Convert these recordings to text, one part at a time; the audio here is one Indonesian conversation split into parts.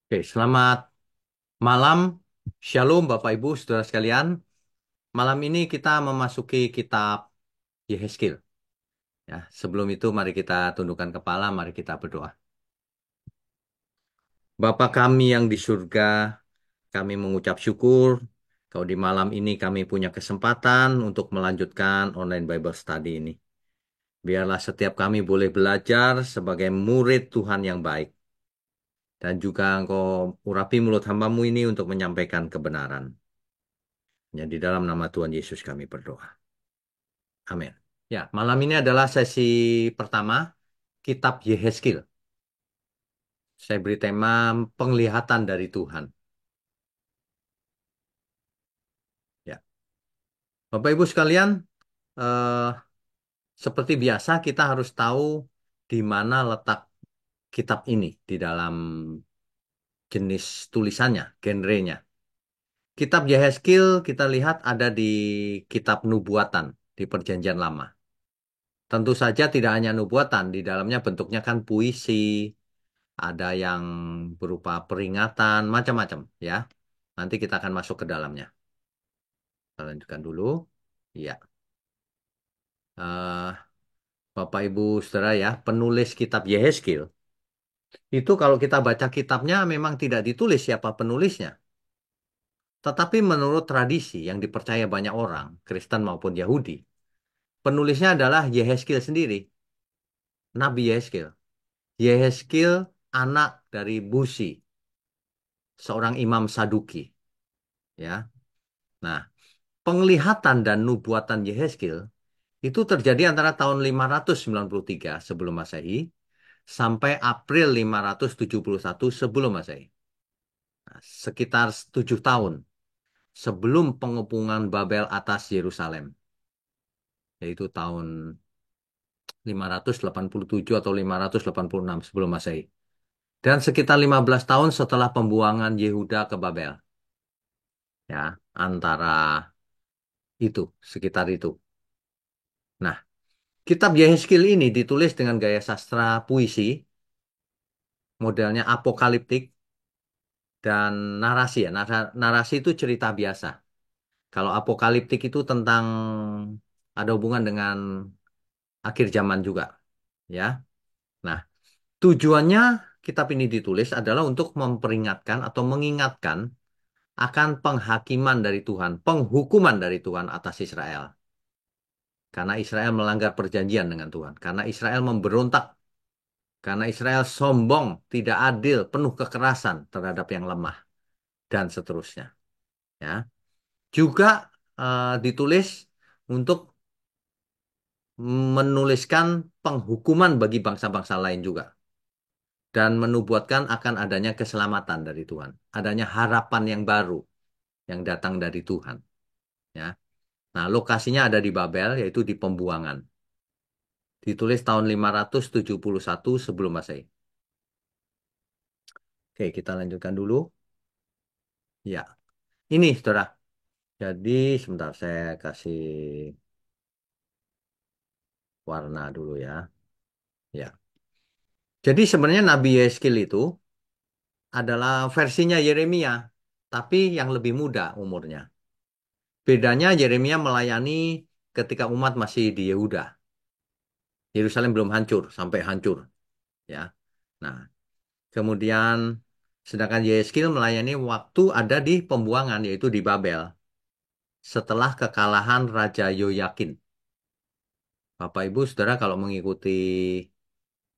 Oke, selamat malam. Shalom Bapak Ibu, Saudara sekalian. Malam ini kita memasuki kitab Yehezkiel. Ya, sebelum itu mari kita tundukkan kepala, mari kita berdoa. Bapa kami yang di surga, kami mengucap syukur kalau di malam ini kami punya kesempatan untuk melanjutkan online Bible study ini. Biarlah setiap kami boleh belajar sebagai murid Tuhan yang baik. Dan juga Engkau urapi mulut hambamu ini untuk menyampaikan kebenaran. Ya, di dalam nama Tuhan Yesus kami berdoa. Amin. Ya, malam ini adalah sesi pertama Kitab Yehezkiel. Saya beri tema penglihatan dari Tuhan. Ya, Bapak Ibu sekalian, eh, seperti biasa kita harus tahu di mana letak kitab ini di dalam jenis tulisannya, genrenya. Kitab Yehezkiel kita lihat ada di kitab nubuatan di Perjanjian Lama. Tentu saja tidak hanya nubuatan, di dalamnya bentuknya kan puisi, ada yang berupa peringatan, macam-macam ya. Nanti kita akan masuk ke dalamnya. Kita lanjutkan dulu. Ya, eh, Bapak Ibu Saudara ya, penulis kitab Yehezkiel itu kalau kita baca kitabnya memang tidak ditulis siapa penulisnya. Tetapi menurut tradisi yang dipercaya banyak orang, Kristen maupun Yahudi, penulisnya adalah Yehezkiel sendiri, Nabi Yehezkiel. Yehezkiel anak dari Buzi, seorang imam Saduki, ya. Nah, penglihatan dan nubuatan Yehezkiel itu terjadi antara tahun 593 sebelum Masehi sampai April 571 sebelum Masehi. Nah, sekitar 7 tahun sebelum pengepungan Babel atas Yerusalem, yaitu tahun 587 atau 586 sebelum Masehi. Dan sekitar 15 tahun setelah pembuangan Yehuda ke Babel. Ya, antara itu, sekitar itu. Nah, kitab Yehezkiel ini ditulis dengan gaya sastra puisi, modelnya apokaliptik, dan narasi ya. Narasi itu cerita biasa. Kalau apokaliptik itu tentang ada hubungan dengan akhir zaman juga, ya. Nah, tujuannya kitab ini ditulis adalah untuk memperingatkan atau mengingatkan akan penghakiman dari Tuhan, penghukuman dari Tuhan atas Israel. Karena Israel melanggar perjanjian dengan Tuhan, karena Israel memberontak, karena Israel sombong, tidak adil, penuh kekerasan terhadap yang lemah dan seterusnya, ya. Juga ditulis untuk menuliskan penghukuman bagi bangsa-bangsa lain juga dan menubuatkan akan adanya keselamatan dari Tuhan, adanya harapan yang baru yang datang dari Tuhan, ya. Nah, lokasinya ada di Babel yaitu di pembuangan. Ditulis tahun 571 sebelum Masehi. Oke, kita lanjutkan dulu. Ya, ini Saudara. Jadi sebentar saya kasih warna dulu ya. Ya. Jadi sebenarnya Nabi Yeskil itu adalah versinya Yeremia, tapi yang lebih muda umurnya. Bedanya Yeremia melayani ketika umat masih di Yehuda. Yerusalem belum hancur, sampai hancur. Ya. Nah, kemudian sedangkan Yeskil melayani waktu ada di pembuangan, yaitu di Babel. Setelah kekalahan Raja Yoyakin. Bapak Ibu, Saudara kalau mengikuti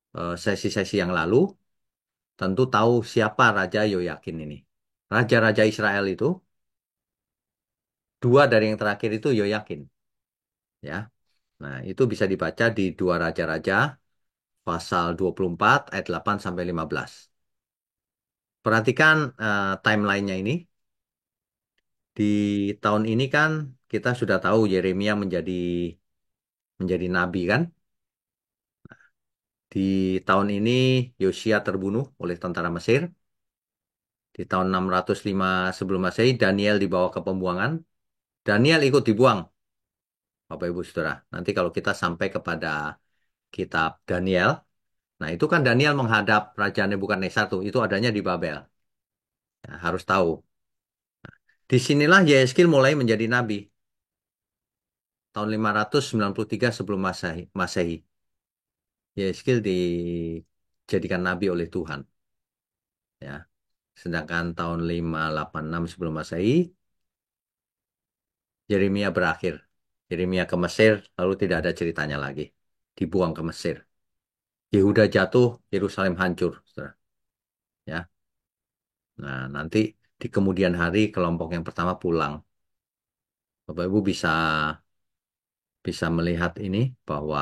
sesi-sesi yang lalu, tentu tahu siapa Raja Yoyakin ini. Raja-raja Israel itu, dua dari yang terakhir itu Yoyakin. Ya. Nah, itu bisa dibaca di dua Raja-Raja, pasal 24 ayat 8 sampai 15. Perhatikan timelinenya ini. Di tahun ini kan kita sudah tahu Yeremia menjadi nabi kan. Di tahun ini Yosia terbunuh oleh tentara Mesir. Di tahun 605 sebelum Masehi, Daniel dibawa ke pembuangan. Daniel ikut dibuang, Bapak Ibu Saudara. Nanti kalau kita sampai kepada kitab Daniel, nah itu kan Daniel menghadap Raja Nebukadnezar tuh, itu adanya di Babel. Ya, harus tahu. Disinilah Yehezkiel mulai menjadi nabi tahun 593 sebelum Masehi. Masehi. Yehezkiel dijadikan nabi oleh Tuhan. Ya. Sedangkan tahun 586 sebelum Masehi, Yeremia berakhir. Yeremia ke Mesir, lalu tidak ada ceritanya lagi. Dibuang ke Mesir. Yehuda jatuh, Yerusalem hancur, saudara. Ya. Nah, nanti di kemudian hari kelompok yang pertama pulang. Bapak Ibu bisa bisa melihat ini bahwa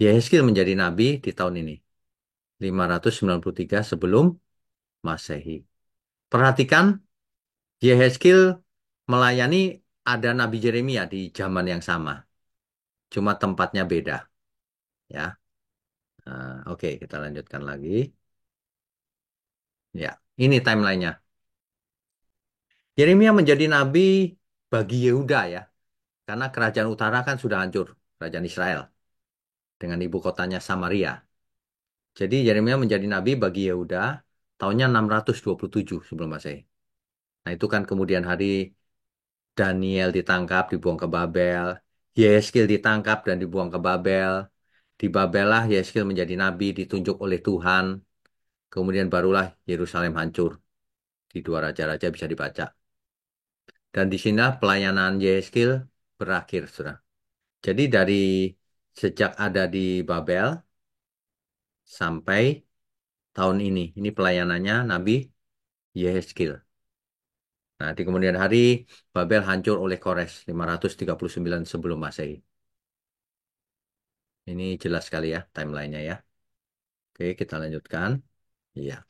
Yehezkiel menjadi nabi di tahun ini, 593 sebelum Masehi. Perhatikan, Yehezkiel melayani ada Nabi Yeremia di zaman yang sama, cuma tempatnya beda, ya. Oke, kita lanjutkan lagi. Ya, ini timelinenya. Yeremia menjadi nabi bagi Yehuda ya, karena kerajaan utara kan sudah hancur, kerajaan Israel dengan ibu kotanya Samaria. Jadi Yeremia menjadi nabi bagi Yehuda tahunnya 627 sebelum Masehi. Nah, itu kan kemudian hari Daniel ditangkap, dibuang ke Babel. Yehezkiel ditangkap dan dibuang ke Babel. Di Babel lah Yehezkiel menjadi nabi, ditunjuk oleh Tuhan. Kemudian barulah Yerusalem hancur. Di dua raja-raja bisa dibaca. Dan di sini pelayanan Yehezkiel berakhir, saudara. Jadi dari sejak ada di Babel sampai tahun ini pelayanannya Nabi Yehezkiel. Nah, di kemudian hari Babel hancur oleh Kores 539 sebelum Masehi. Ini jelas sekali ya timelinenya ya. Oke, kita lanjutkan. Iya.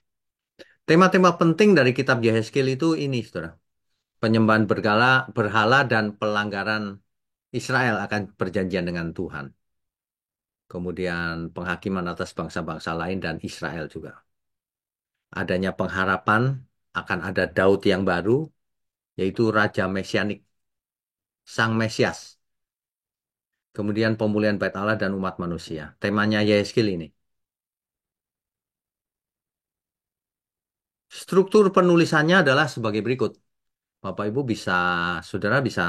Tema-tema penting dari kitab Yehezkiel itu ini, saudara. Penyembahan berhala dan pelanggaran Israel akan perjanjian dengan Tuhan. Kemudian penghakiman atas bangsa-bangsa lain dan Israel juga. Adanya pengharapan akan ada Daud yang baru, yaitu Raja Mesianik, Sang Mesias. Kemudian pemulihan bait Allah dan umat manusia. Temanya Yehezkiel ini. Struktur penulisannya adalah sebagai berikut. Bapak Ibu bisa, saudara bisa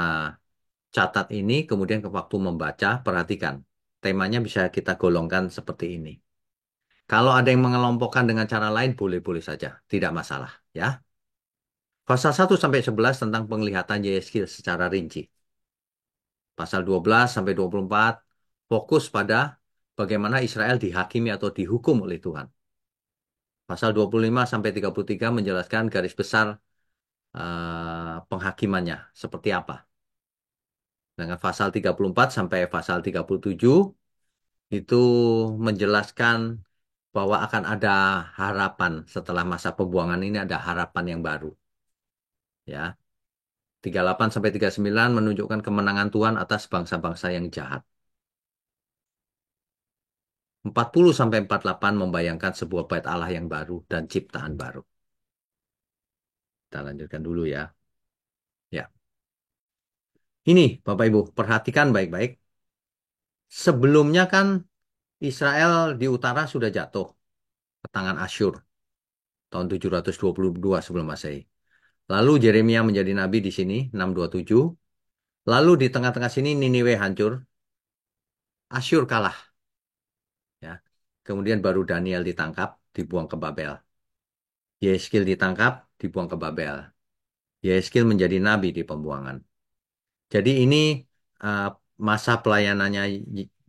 catat ini, kemudian ke waktu membaca, perhatikan. Temanya bisa kita golongkan seperti ini. Kalau ada yang mengelompokkan dengan cara lain, boleh-boleh saja. Tidak masalah. Ya. Pasal 1 sampai 11 tentang penglihatan Yehezkiel secara rinci. Pasal 12 sampai 24 fokus pada bagaimana Israel dihakimi atau dihukum oleh Tuhan. Pasal 25 sampai 33 menjelaskan garis besar penghakimannya seperti apa. Dengan pasal 34 sampai pasal 37 itu menjelaskan bahwa akan ada harapan setelah masa pembuangan ini ada harapan yang baru. Ya, 38 sampai 39 menunjukkan kemenangan Tuhan atas bangsa-bangsa yang jahat. 40 sampai 48 membayangkan sebuah bait Allah yang baru dan ciptaan baru. Kita lanjutkan dulu ya. Ya. Ini Bapak Ibu, perhatikan baik-baik. Sebelumnya kan Israel di utara sudah jatuh ke tangan Asyur tahun 722 sebelum Masehi. Lalu Yeremia menjadi nabi di sini 627. Lalu di tengah-tengah sini Niniwe hancur, Asyur kalah ya. Kemudian baru Daniel ditangkap, dibuang ke Babel. Yehezkiel ditangkap, dibuang ke Babel. Yehezkiel menjadi nabi di pembuangan. Jadi ini uh, masa pelayanannya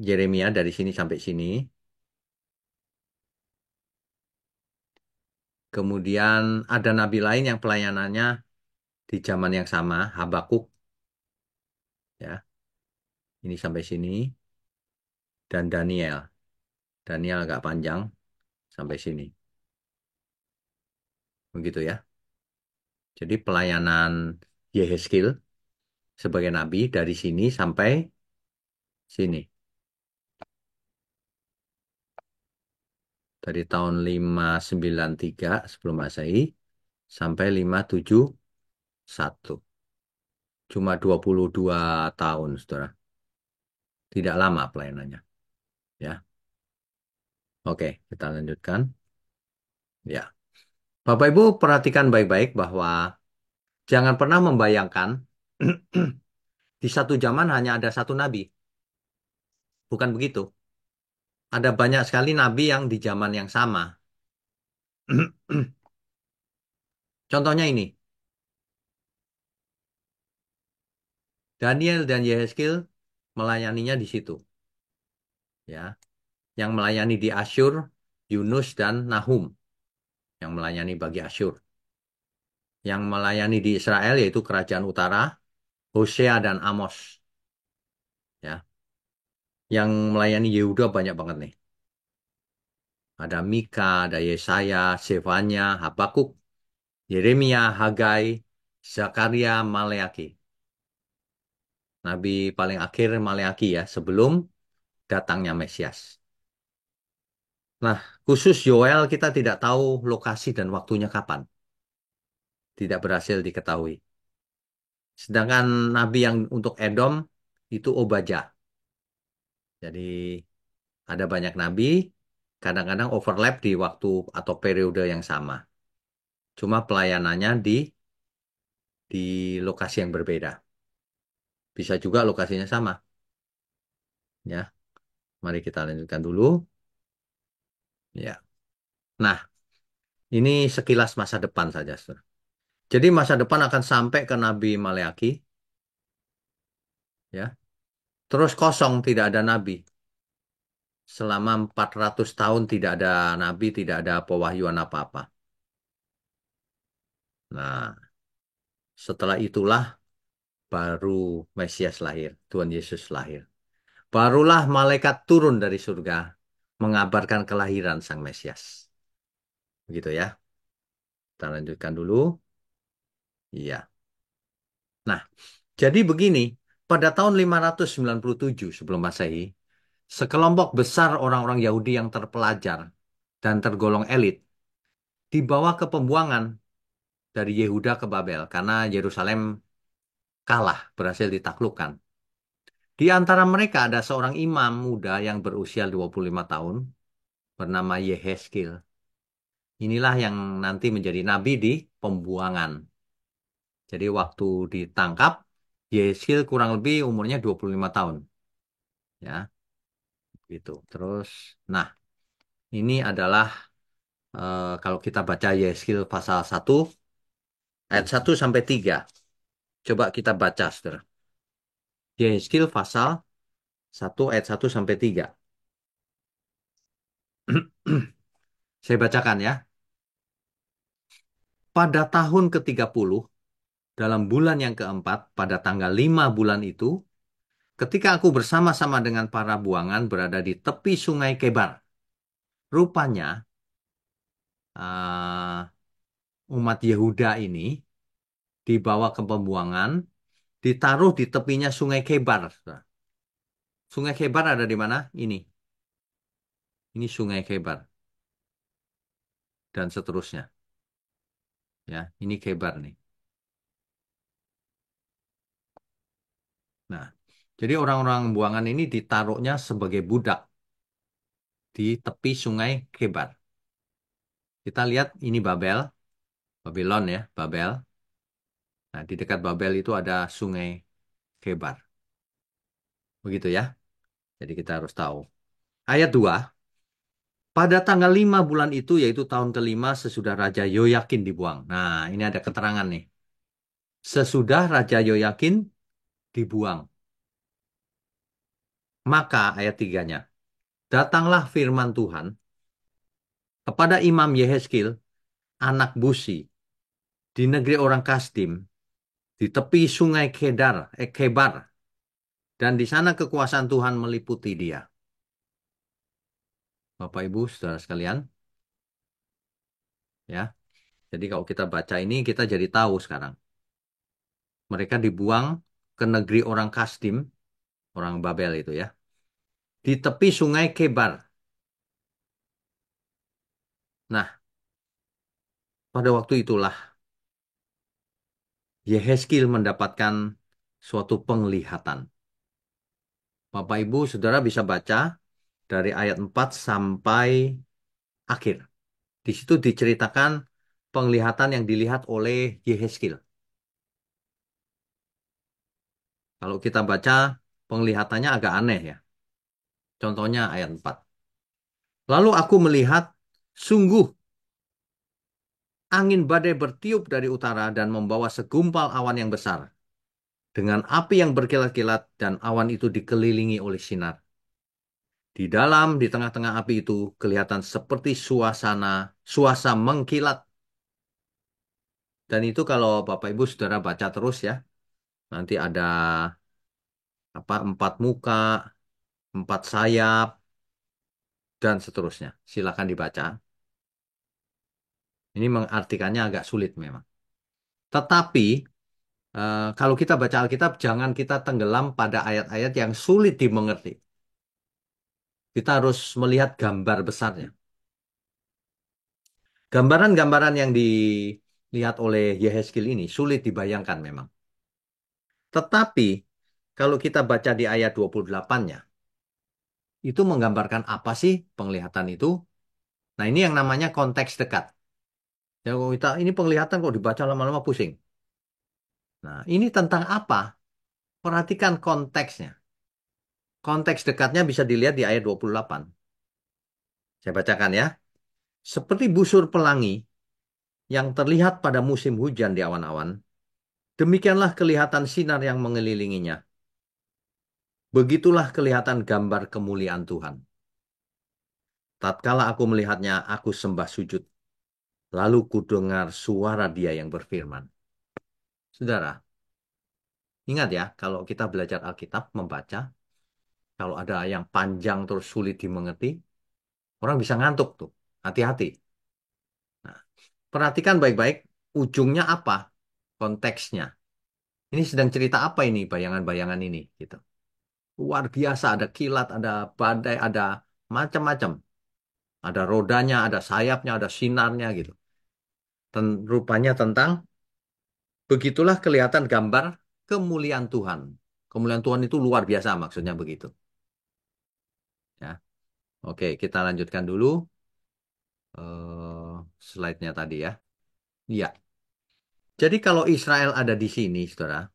Yeremia dari sini sampai sini. Kemudian ada nabi lain yang pelayanannya di zaman yang sama, Habakuk ya. Ini sampai sini dan Daniel. Daniel agak panjang sampai sini. Begitu ya. Jadi pelayanan Yehezkiel sebagai nabi dari sini sampai sini. Dari tahun 593 sebelum Masehi sampai 571. Cuma 22 tahun, Saudara. Tidak lama pelayanannya, ya. Oke, kita lanjutkan. Ya. Bapak Ibu perhatikan baik-baik bahwa jangan pernah membayangkan di satu zaman hanya ada satu nabi. Bukan begitu. Ada banyak sekali nabi yang di zaman yang sama. Contohnya ini, Daniel dan Yehezkiel melayaninya di situ, ya. Yang melayani di Asyur, Yunus dan Nahum yang melayani bagi Asyur. Yang melayani di Israel yaitu Kerajaan Utara, Hosea dan Amos, ya. Yang melayani Yehuda banyak banget nih. Ada Mika, ada Yesaya, Zefanya, Habakuk, Yeremia, Hagai, Zakaria, Maleaki. Nabi paling akhir Maleaki ya, sebelum datangnya Mesias. Nah, khusus Yoel kita tidak tahu lokasi dan waktunya kapan. Tidak berhasil diketahui. Sedangkan nabi yang untuk Edom itu Obadja. Jadi ada banyak nabi, kadang-kadang overlap di waktu atau periode yang sama. Cuma pelayanannya di lokasi yang berbeda. Bisa juga lokasinya sama, ya. Mari kita lanjutkan dulu. Ya. Nah, ini sekilas masa depan saja, Saudara. Jadi masa depan akan sampai ke Nabi Maleaki, ya. Terus kosong, tidak ada nabi. Selama 400 tahun tidak ada nabi, tidak ada pewahyuan apa-apa. Nah, setelah itulah baru Mesias lahir, Tuhan Yesus lahir. Barulah malaikat turun dari surga mengabarkan kelahiran Sang Mesias. Begitu ya. Kita lanjutkan dulu. Iya. Nah, jadi begini, pada tahun 597 sebelum Masehi, sekelompok besar orang-orang Yahudi yang terpelajar dan tergolong elit dibawa ke pembuangan dari Yehuda ke Babel karena Yerusalem kalah, berhasil ditaklukkan. Di antara mereka ada seorang imam muda yang berusia 25 tahun bernama Yehezkiel. Inilah yang nanti menjadi nabi di pembuangan. Jadi waktu ditangkap, Yehezkiel kurang lebih umurnya 25 tahun. Ya, gitu. Terus, nah ini adalah kalau kita baca Yehezkiel pasal 1, ayat 1 sampai 3. Coba kita baca, saudara. Yehezkiel pasal 1 ayat 1 sampai 3. Saya bacakan ya. Pada tahun ke-30, dalam bulan yang keempat, pada tanggal 5 bulan itu, ketika aku bersama-sama dengan para buangan berada di tepi sungai Kebar. Rupanya, umat Yehuda ini dibawa ke pembuangan, ditaruh di tepinya sungai Kebar. Sungai Kebar ada di mana? Ini sungai Kebar dan seterusnya. Ya, ini Kebar nih. Nah, jadi orang-orang buangan ini ditaruhnya sebagai budak di tepi sungai Kebar. Kita lihat ini Babel, Babylon ya, Babel. Nah, di dekat Babel itu ada sungai Kebar. Begitu ya. Jadi kita harus tahu. Ayat 2. Pada tanggal 5 bulan itu, yaitu tahun kelima sesudah Raja Yoyakin dibuang. Nah, ini ada keterangan nih. Sesudah Raja Yoyakin dibuang. Maka ayat 3-nya. Datanglah firman Tuhan kepada Imam Yehezkiel, anak Busi, di negeri orang Kasdim, di tepi sungai Kebar, dan di sana kekuasaan Tuhan meliputi dia. Bapak Ibu, saudara sekalian, ya. Jadi kalau kita baca ini, kita jadi tahu sekarang. Mereka dibuang ke negeri orang Kasdim, orang Babel itu ya, di tepi sungai Kebar. Nah, pada waktu itulah Yehezkiel mendapatkan suatu penglihatan. Bapak Ibu, Saudara bisa baca dari ayat 4 sampai akhir. Di situ diceritakan penglihatan yang dilihat oleh Yehezkiel. Kalau kita baca, penglihatannya agak aneh ya. Contohnya ayat 4. Lalu aku melihat, sungguh angin badai bertiup dari utara dan membawa segumpal awan yang besar, dengan api yang berkilat-kilat dan awan itu dikelilingi oleh sinar. Di tengah-tengah api itu, kelihatan seperti suasa mengkilat. Dan itu kalau Bapak Ibu Saudara baca terus ya, nanti ada apa 4 muka, 4 sayap, dan seterusnya. Silakan dibaca. Ini mengartikannya agak sulit memang. Tetapi kalau kita baca Alkitab, jangan kita tenggelam pada ayat-ayat yang sulit dimengerti. Kita harus melihat gambar besarnya. Gambaran-gambaran yang dilihat oleh Yehezkiel ini sulit dibayangkan memang. Tetapi kalau kita baca di ayat 28-nya, itu menggambarkan apa sih penglihatan itu? Nah, ini yang namanya konteks dekat. Ya, kalau kita ini penglihatan kok dibaca lama-lama pusing. Nah, ini tentang apa? Perhatikan konteksnya. Konteks dekatnya bisa dilihat di ayat 28. Saya bacakan ya. Seperti busur pelangi yang terlihat pada musim hujan di awan-awan, demikianlah kelihatan sinar yang mengelilinginya. Begitulah kelihatan gambar kemuliaan Tuhan. Tatkala aku melihatnya, aku sembah sujud. Lalu kudengar suara Dia yang berfirman. Saudara, ingat ya, kalau kita belajar Alkitab, membaca, kalau ada yang panjang terus sulit dimengerti, orang bisa ngantuk tuh. Hati-hati. Nah, perhatikan baik-baik, ujungnya apa? Konteksnya. Ini sedang cerita apa ini, bayangan-bayangan ini, gitu. Luar biasa, ada kilat, ada badai, ada macam-macam. Ada rodanya, ada sayapnya, ada sinarnya, gitu. Rupanya tentang, begitulah kelihatan gambar kemuliaan Tuhan. Kemuliaan Tuhan itu luar biasa, maksudnya begitu. Ya, oke, kita lanjutkan dulu slide-nya tadi ya. Iya. Jadi kalau Israel ada di sini, saudara,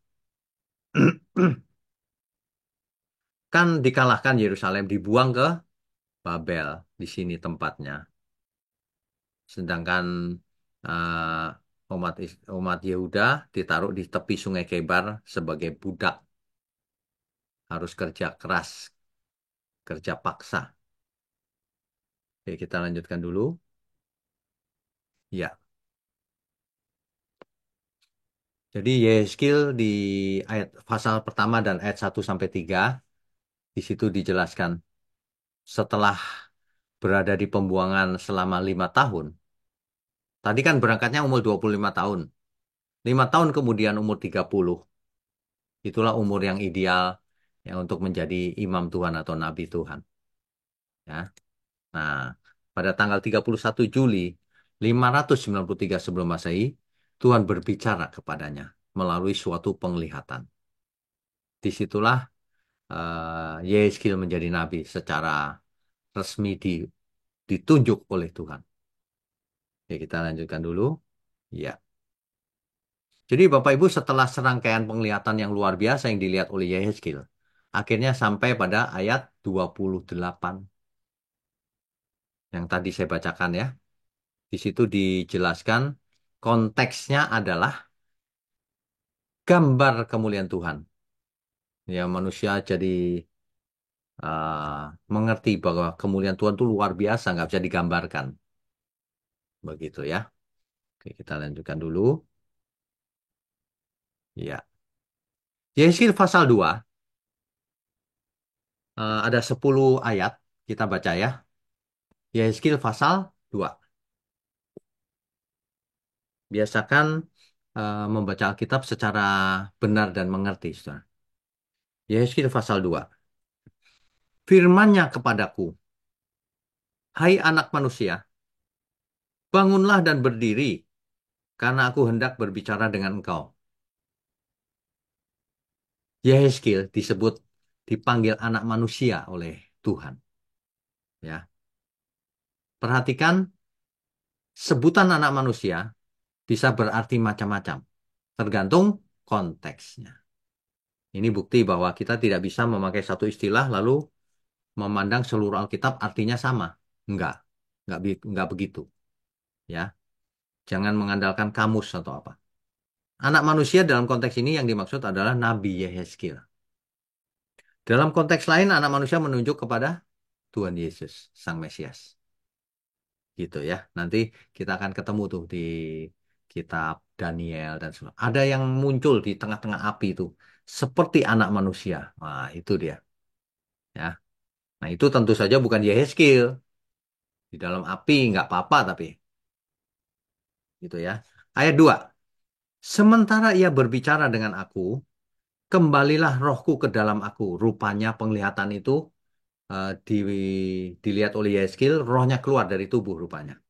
kan dikalahkan Yerusalem, dibuang ke Babel. Di sini tempatnya. Sedangkan umat Yehuda ditaruh di tepi Sungai Kebar sebagai budak. Harus kerja keras, kerja paksa. Oke, kita lanjutkan dulu. Ya, jadi Yehezkiel di ayat pasal pertama dan ayat 1 sampai 3 di situ dijelaskan setelah berada di pembuangan selama 5 tahun. Tadi kan berangkatnya umur 25 tahun. 5 tahun kemudian umur 30. Itulah umur yang ideal yang untuk menjadi imam Tuhan atau nabi Tuhan. Ya. Nah, pada tanggal 31 Juli 593 sebelum Masehi, Tuhan berbicara kepadanya melalui suatu penglihatan. Disitulah Yehezkiel menjadi nabi secara resmi ditunjuk oleh Tuhan. Oke, kita lanjutkan dulu. Ya. Jadi Bapak Ibu setelah serangkaian penglihatan yang luar biasa yang dilihat oleh Yehezkiel, akhirnya sampai pada ayat 28 yang tadi saya bacakan ya. Di situ dijelaskan konteksnya adalah gambar kemuliaan Tuhan. Ya manusia jadi mengerti bahwa kemuliaan Tuhan itu luar biasa, nggak bisa digambarkan. Begitu ya. Oke, kita lanjutkan dulu. Ya. Yesaya pasal 2 ada 10 ayat kita baca ya. Yesaya pasal 2. Biasakan membaca Alkitab secara benar dan mengerti, Saudara. Yesaya pasal 2. Firman-Nya kepadaku, hai anak manusia, bangunlah dan berdiri, karena aku hendak berbicara dengan engkau. Yehezkiel disebut dipanggil anak manusia oleh Tuhan. Ya, perhatikan sebutan anak manusia. Bisa berarti macam-macam, tergantung konteksnya. Ini bukti bahwa kita tidak bisa memakai satu istilah lalu memandang seluruh Alkitab artinya sama. Enggak, enggak begitu. Ya, jangan mengandalkan kamus atau apa. Anak manusia dalam konteks ini yang dimaksud adalah Nabi Yehezkiel. Dalam konteks lain, anak manusia menunjuk kepada Tuhan Yesus, Sang Mesias. Gitu ya. Nanti kita akan ketemu tuh di kitab Daniel dan sebagainya. Ada yang muncul di tengah-tengah api itu seperti anak manusia. Nah, itu dia, ya. Nah, itu tentu saja bukan Yehezkiel. Di dalam api nggak apa-apa tapi gitu ya. Ayat 2. Sementara ia berbicara dengan aku, kembalilah rohku ke dalam aku. Rupanya penglihatan itu dilihat oleh Yehezkiel, rohnya keluar dari tubuh rupanya.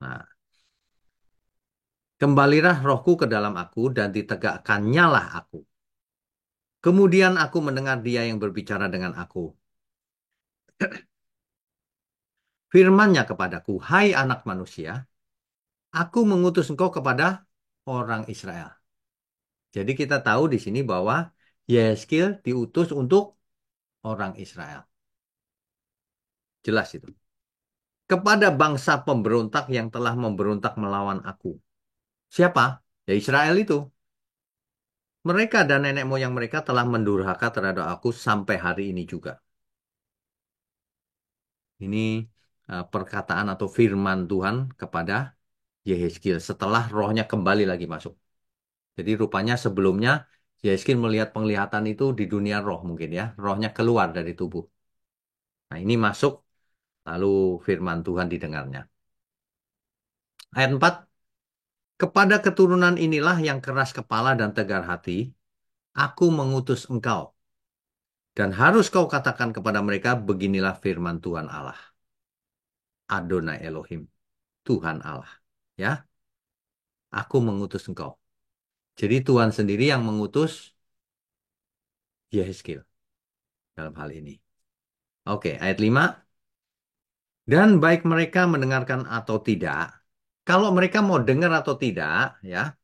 Nah, kembalilah rohku ke dalam aku dan ditegakkannya lah aku. Kemudian aku mendengar dia yang berbicara dengan aku. Firman-Nya kepadaku, hai anak manusia, aku mengutus engkau kepada orang Israel. Jadi kita tahu di sini bahwa Yeskil diutus untuk orang Israel. Jelas itu. Kepada bangsa pemberontak yang telah memberontak melawan aku. Siapa? Ya Israel itu. Mereka dan nenek moyang mereka telah mendurhaka terhadap aku sampai hari ini juga. Ini perkataan atau firman Tuhan kepada Yehezkiel setelah rohnya kembali lagi masuk. Jadi rupanya sebelumnya Yehezkiel melihat penglihatan itu di dunia roh mungkin ya. Rohnya keluar dari tubuh. Nah ini masuk lalu firman Tuhan didengarnya. Ayat 4. Kepada keturunan inilah yang keras kepala dan tegar hati, aku mengutus engkau. Dan harus kau katakan kepada mereka, beginilah firman Tuhan Allah. Adonai Elohim, Tuhan Allah. Ya, aku mengutus engkau. Jadi Tuhan sendiri yang mengutus Yehezkiel dalam hal ini. Oke, ayat 5. Dan baik mereka mendengarkan atau tidak, kalau mereka mau dengar atau tidak, ya,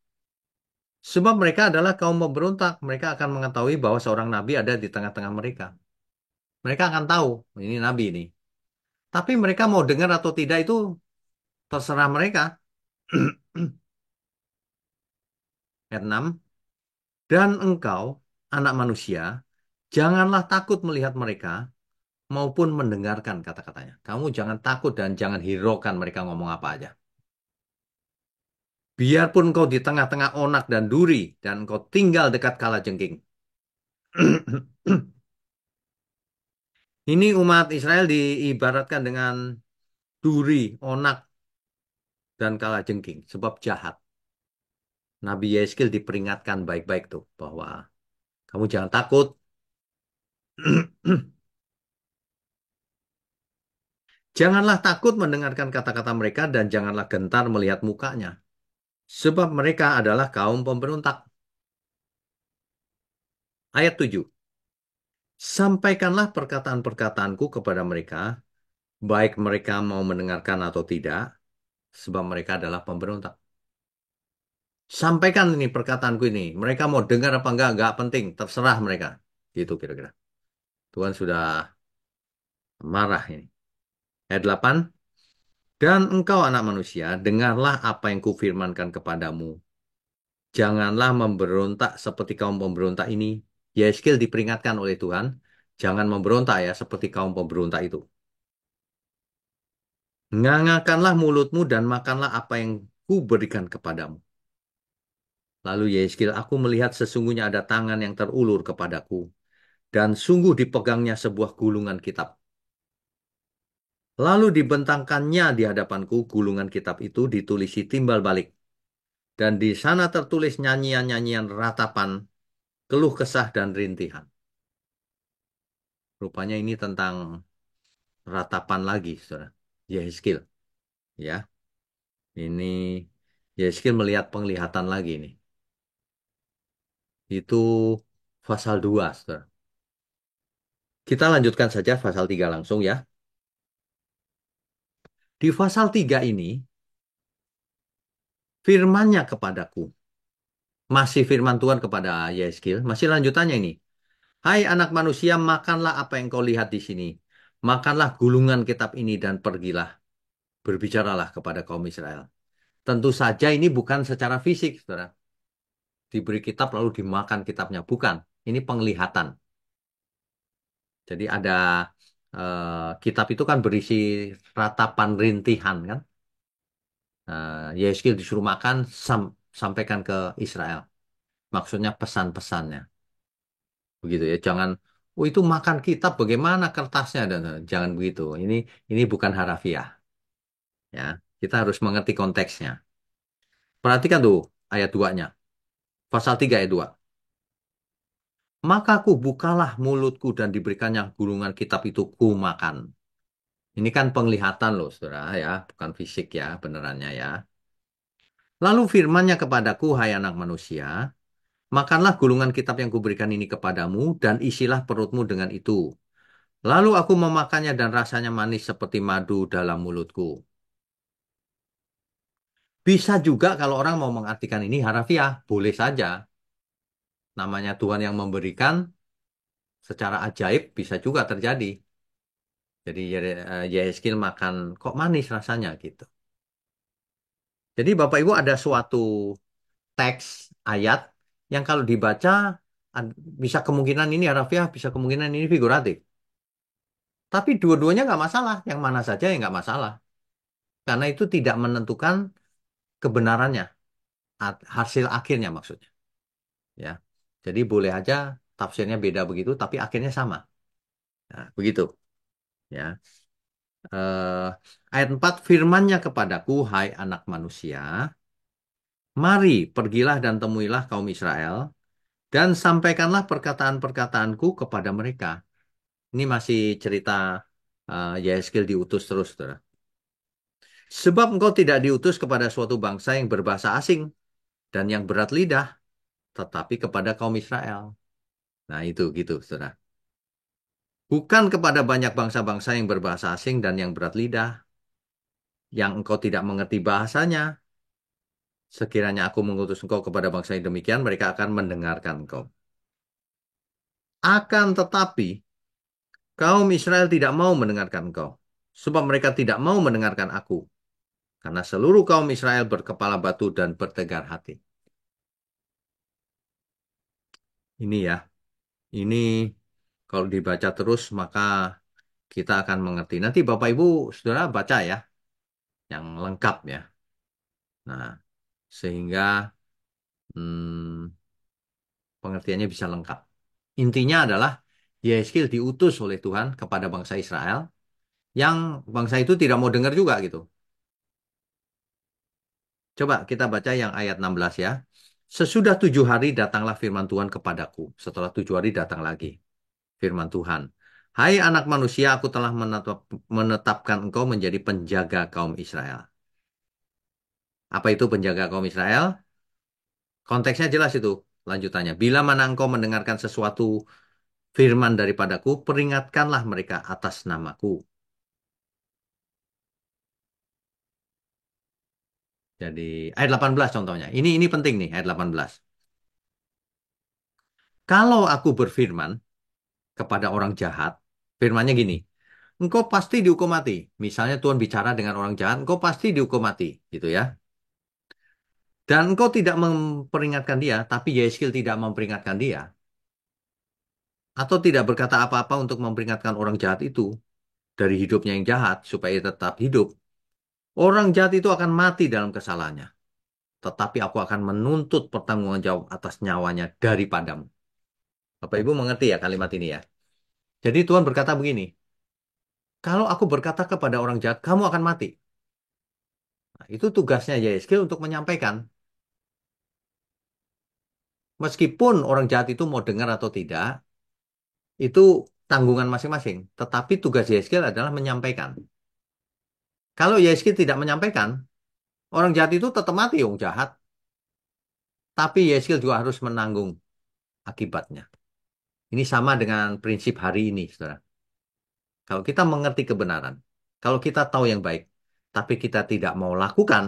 sebab mereka adalah kaum pemberontak, mereka akan mengetahui bahwa seorang nabi ada di tengah-tengah mereka. Mereka akan tahu, ini nabi ini. Tapi mereka mau dengar atau tidak itu terserah mereka. Ayat 6. Dan engkau, anak manusia, janganlah takut melihat mereka maupun mendengarkan kata-katanya. Kamu jangan takut dan jangan hiraukan mereka ngomong apa aja. Biarpun kau di tengah-tengah onak dan duri, dan kau tinggal dekat kalajengking. Ini umat Israel diibaratkan dengan duri, onak, dan kalajengking. Sebab jahat. Nabi Yeskil diperingatkan baik-baik tuh. Bahwa kamu jangan takut. Janganlah takut mendengarkan kata-kata mereka dan janganlah gentar melihat mukanya. Sebab mereka adalah kaum pemberontak. Ayat 7. Sampaikanlah perkataan-perkataanku kepada mereka, baik mereka mau mendengarkan atau tidak, sebab mereka adalah pemberontak. Sampaikan ini perkataanku ini. Mereka mau dengar apa enggak penting. Terserah mereka. Gitu kira-kira. Tuhan sudah marah ini. Ayat 8. Dan engkau anak manusia, dengarlah apa yang kufirmankan kepadamu. Janganlah memberontak seperti kaum pemberontak ini. Yeskil diperingatkan oleh Tuhan. Jangan memberontak ya, seperti kaum pemberontak itu. Ngangakanlah mulutmu dan makanlah apa yang kuberikan kepadamu. Lalu Yeskil, aku melihat sesungguhnya ada tangan yang terulur kepadaku. Dan sungguh dipegangnya sebuah gulungan kitab. Lalu dibentangkannya di hadapanku gulungan kitab itu ditulisi timbal balik. Dan di sana tertulis nyanyian-nyanyian ratapan, keluh kesah dan rintihan. Rupanya ini tentang ratapan lagi, saudara. Yehezkiel, ya. Ini Yehezkiel melihat penglihatan lagi nih. Itu pasal 2, saudara. Kita lanjutkan saja pasal 3 langsung ya. Di pasal 3 ini, Firman-Nya kepadaku. Masih firman Tuhan kepada Yeskil. Masih lanjutannya ini. Hai anak manusia, makanlah apa yang kau lihat di sini. Makanlah gulungan kitab ini dan pergilah. Berbicaralah kepada kaum Israel. Tentu saja ini bukan secara fisik, saudara. Diberi kitab lalu dimakan kitabnya. Bukan. Ini penglihatan. Jadi ada kitab itu kan berisi ratapan rintihan kan. Yeskil disuruh makan, sampaikan ke Israel. Maksudnya pesan-pesannya. Begitu ya. Jangan, oh itu makan kitab bagaimana kertasnya dan jangan begitu. Ini bukan harafiah ya. Kita harus mengerti konteksnya. Perhatikan tuh ayat 2-nya. Pasal 3 ayat 2. Maka ku bukalah mulutku dan diberikannya gulungan kitab itu ku makan. Ini kan penglihatan loh, saudara ya, bukan fisik ya, benerannya ya. Lalu firman-Nya kepadaku, hai anak manusia, makanlah gulungan kitab yang kuberikan ini kepadamu dan isilah perutmu dengan itu. Lalu aku memakannya dan rasanya manis seperti madu dalam mulutku. Bisa juga kalau orang mau mengartikan ini harafiah, boleh saja. Namanya Tuhan yang memberikan secara ajaib bisa juga terjadi. Jadi Yehezkiel makan kok manis rasanya gitu. Jadi Bapak Ibu ada suatu teks ayat yang kalau dibaca bisa kemungkinan ini harafiah, bisa kemungkinan ini figuratif. Tapi dua-duanya nggak masalah. Yang mana saja yang nggak masalah. Karena itu tidak menentukan kebenarannya, hasil akhirnya maksudnya. Ya, jadi boleh aja tafsirnya beda begitu, tapi akhirnya sama. Nah, begitu. Ya, eh, ayat 4 firman-Nya kepadaku, hai anak manusia, mari pergilah dan temuilah kaum Israel dan sampaikanlah perkataan-perkataanku kepada mereka. Ini masih cerita Yehezkiel diutus terus, saudara. Sebab engkau tidak diutus kepada suatu bangsa yang berbahasa asing dan yang berat lidah, tetapi kepada kaum Israel. Nah, itu gitu, saudara. Bukan kepada banyak bangsa-bangsa yang berbahasa asing dan yang berat lidah, yang engkau tidak mengerti bahasanya. Sekiranya aku mengutus engkau kepada bangsa yang demikian, mereka akan mendengarkan engkau. Akan tetapi, kaum Israel tidak mau mendengarkan engkau. Sebab mereka tidak mau mendengarkan aku. Karena seluruh kaum Israel berkepala batu dan bertegar hati. Ini ya, ini kalau dibaca terus maka kita akan mengerti. Nanti Bapak Ibu Saudara baca ya, yang lengkap ya. Nah, sehingga hmm, pengertiannya bisa lengkap. Intinya adalah Yeskil diutus oleh Tuhan kepada bangsa Israel yang bangsa itu tidak mau dengar juga gitu. Coba kita baca yang ayat 16 ya. Sesudah 7 hari datanglah firman Tuhan kepadaku. Setelah 7 hari datang lagi firman Tuhan. Hai anak manusia, aku telah menetapkan engkau menjadi penjaga kaum Israel. Apa itu penjaga kaum Israel? Konteksnya jelas itu. Lanjutannya. Bila mana engkau mendengarkan sesuatu firman daripadaku, peringatkanlah mereka atas namaku. Jadi ayat 18 contohnya. Ini penting nih ayat 18. Kalau aku berfirman kepada orang jahat, firmannya gini, engkau pasti dihukum mati. Misalnya Tuhan bicara dengan orang jahat, engkau pasti dihukum mati, gitu ya. Dan engkau tidak memperingatkan dia, tapi Yeskil tidak memperingatkan dia, atau tidak berkata apa-apa untuk memperingatkan orang jahat itu dari hidupnya yang jahat supaya ia tetap hidup. Orang jahat itu akan mati dalam kesalahannya, tetapi aku akan menuntut pertanggungan jawab atas nyawanya daripadamu. Bapak Ibu mengerti ya kalimat ini ya. Jadi Tuhan berkata begini, kalau aku berkata kepada orang jahat, kamu akan mati. Nah, itu tugasnya Yeskil untuk menyampaikan. Meskipun orang jahat itu mau dengar atau tidak, itu tanggungan masing-masing. Tetapi tugas Yeskil adalah menyampaikan. Kalau Yeskil tidak menyampaikan, orang jahat itu tetap mati, orang jahat. Tapi Yeskil juga harus menanggung akibatnya. Ini sama dengan prinsip hari ini, saudara. Kalau kita mengerti kebenaran, kalau kita tahu yang baik, tapi kita tidak mau lakukan,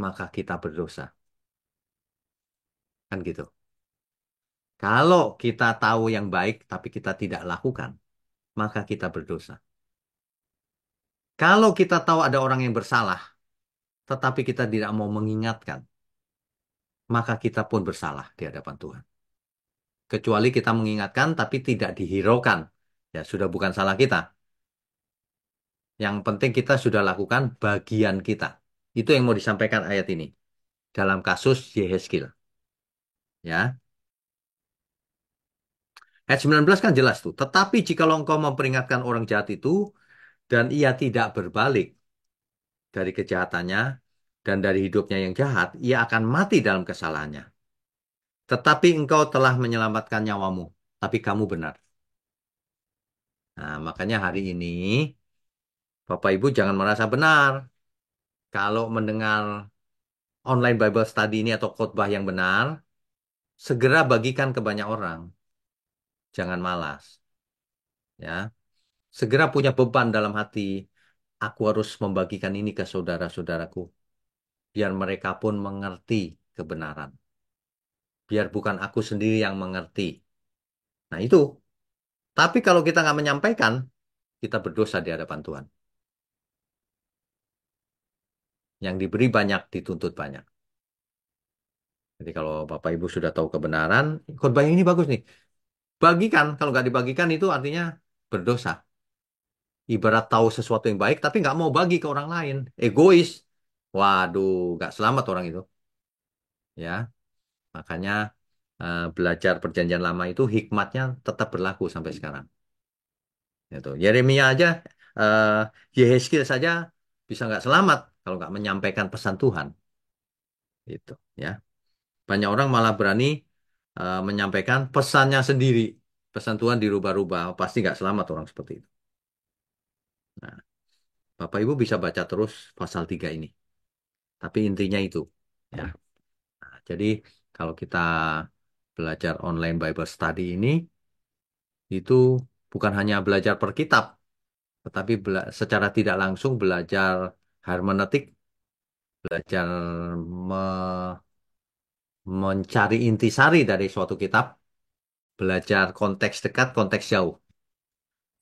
maka kita berdosa. Kan gitu. Kalau kita tahu yang baik tapi kita tidak lakukan, maka kita berdosa. Kalau kita tahu ada orang yang bersalah, tetapi kita tidak mau mengingatkan, maka kita pun bersalah di hadapan Tuhan. Kecuali kita mengingatkan tapi tidak dihiraukan. Ya, sudah bukan salah kita. Yang penting kita sudah lakukan bagian kita. Itu yang mau disampaikan ayat ini. Dalam kasus Yehezkiel. Ya. Ayat 19 kan jelas tuh. Tetapi jikalau engkau memperingatkan orang jahat itu, dan ia tidak berbalik dari kejahatannya, dan dari hidupnya yang jahat, ia akan mati dalam kesalahannya. Tetapi engkau telah menyelamatkan nyawamu. Tapi kamu benar. Nah, makanya hari ini, Bapak Ibu jangan merasa benar. Kalau mendengar online Bible study ini atau khotbah yang benar, segera bagikan ke banyak orang. Jangan malas. Ya, segera punya beban dalam hati. Aku harus membagikan ini ke saudara-saudaraku. Biar mereka pun mengerti kebenaran. Biar bukan aku sendiri yang mengerti. Nah itu. Tapi kalau kita nggak menyampaikan, kita berdosa di hadapan Tuhan. Yang diberi banyak, dituntut banyak. Jadi kalau Bapak Ibu sudah tahu kebenaran, khotbah yang ini bagus nih. Bagikan. Kalau nggak dibagikan itu artinya berdosa. Ibarat tahu sesuatu yang baik, tapi nggak mau bagi ke orang lain. Egois. Waduh, nggak selamat orang itu. Ya, makanya belajar perjanjian lama itu hikmatnya tetap berlaku sampai sekarang. Gitu. Yeremia aja, eh, Yehezkiel saja bisa nggak selamat kalau nggak menyampaikan pesan Tuhan. Gitu, ya. Banyak orang malah berani menyampaikan pesannya sendiri. Pesan Tuhan dirubah-rubah, pasti nggak selamat orang seperti itu. Nah, Bapak Ibu bisa baca terus pasal 3 ini. Tapi intinya itu. Ya. Nah, jadi kalau kita belajar online Bible study ini, itu bukan hanya belajar per kitab, tetapi secara tidak langsung belajar hermeneutik, belajar me- mencari intisari dari suatu kitab, belajar konteks dekat, konteks jauh.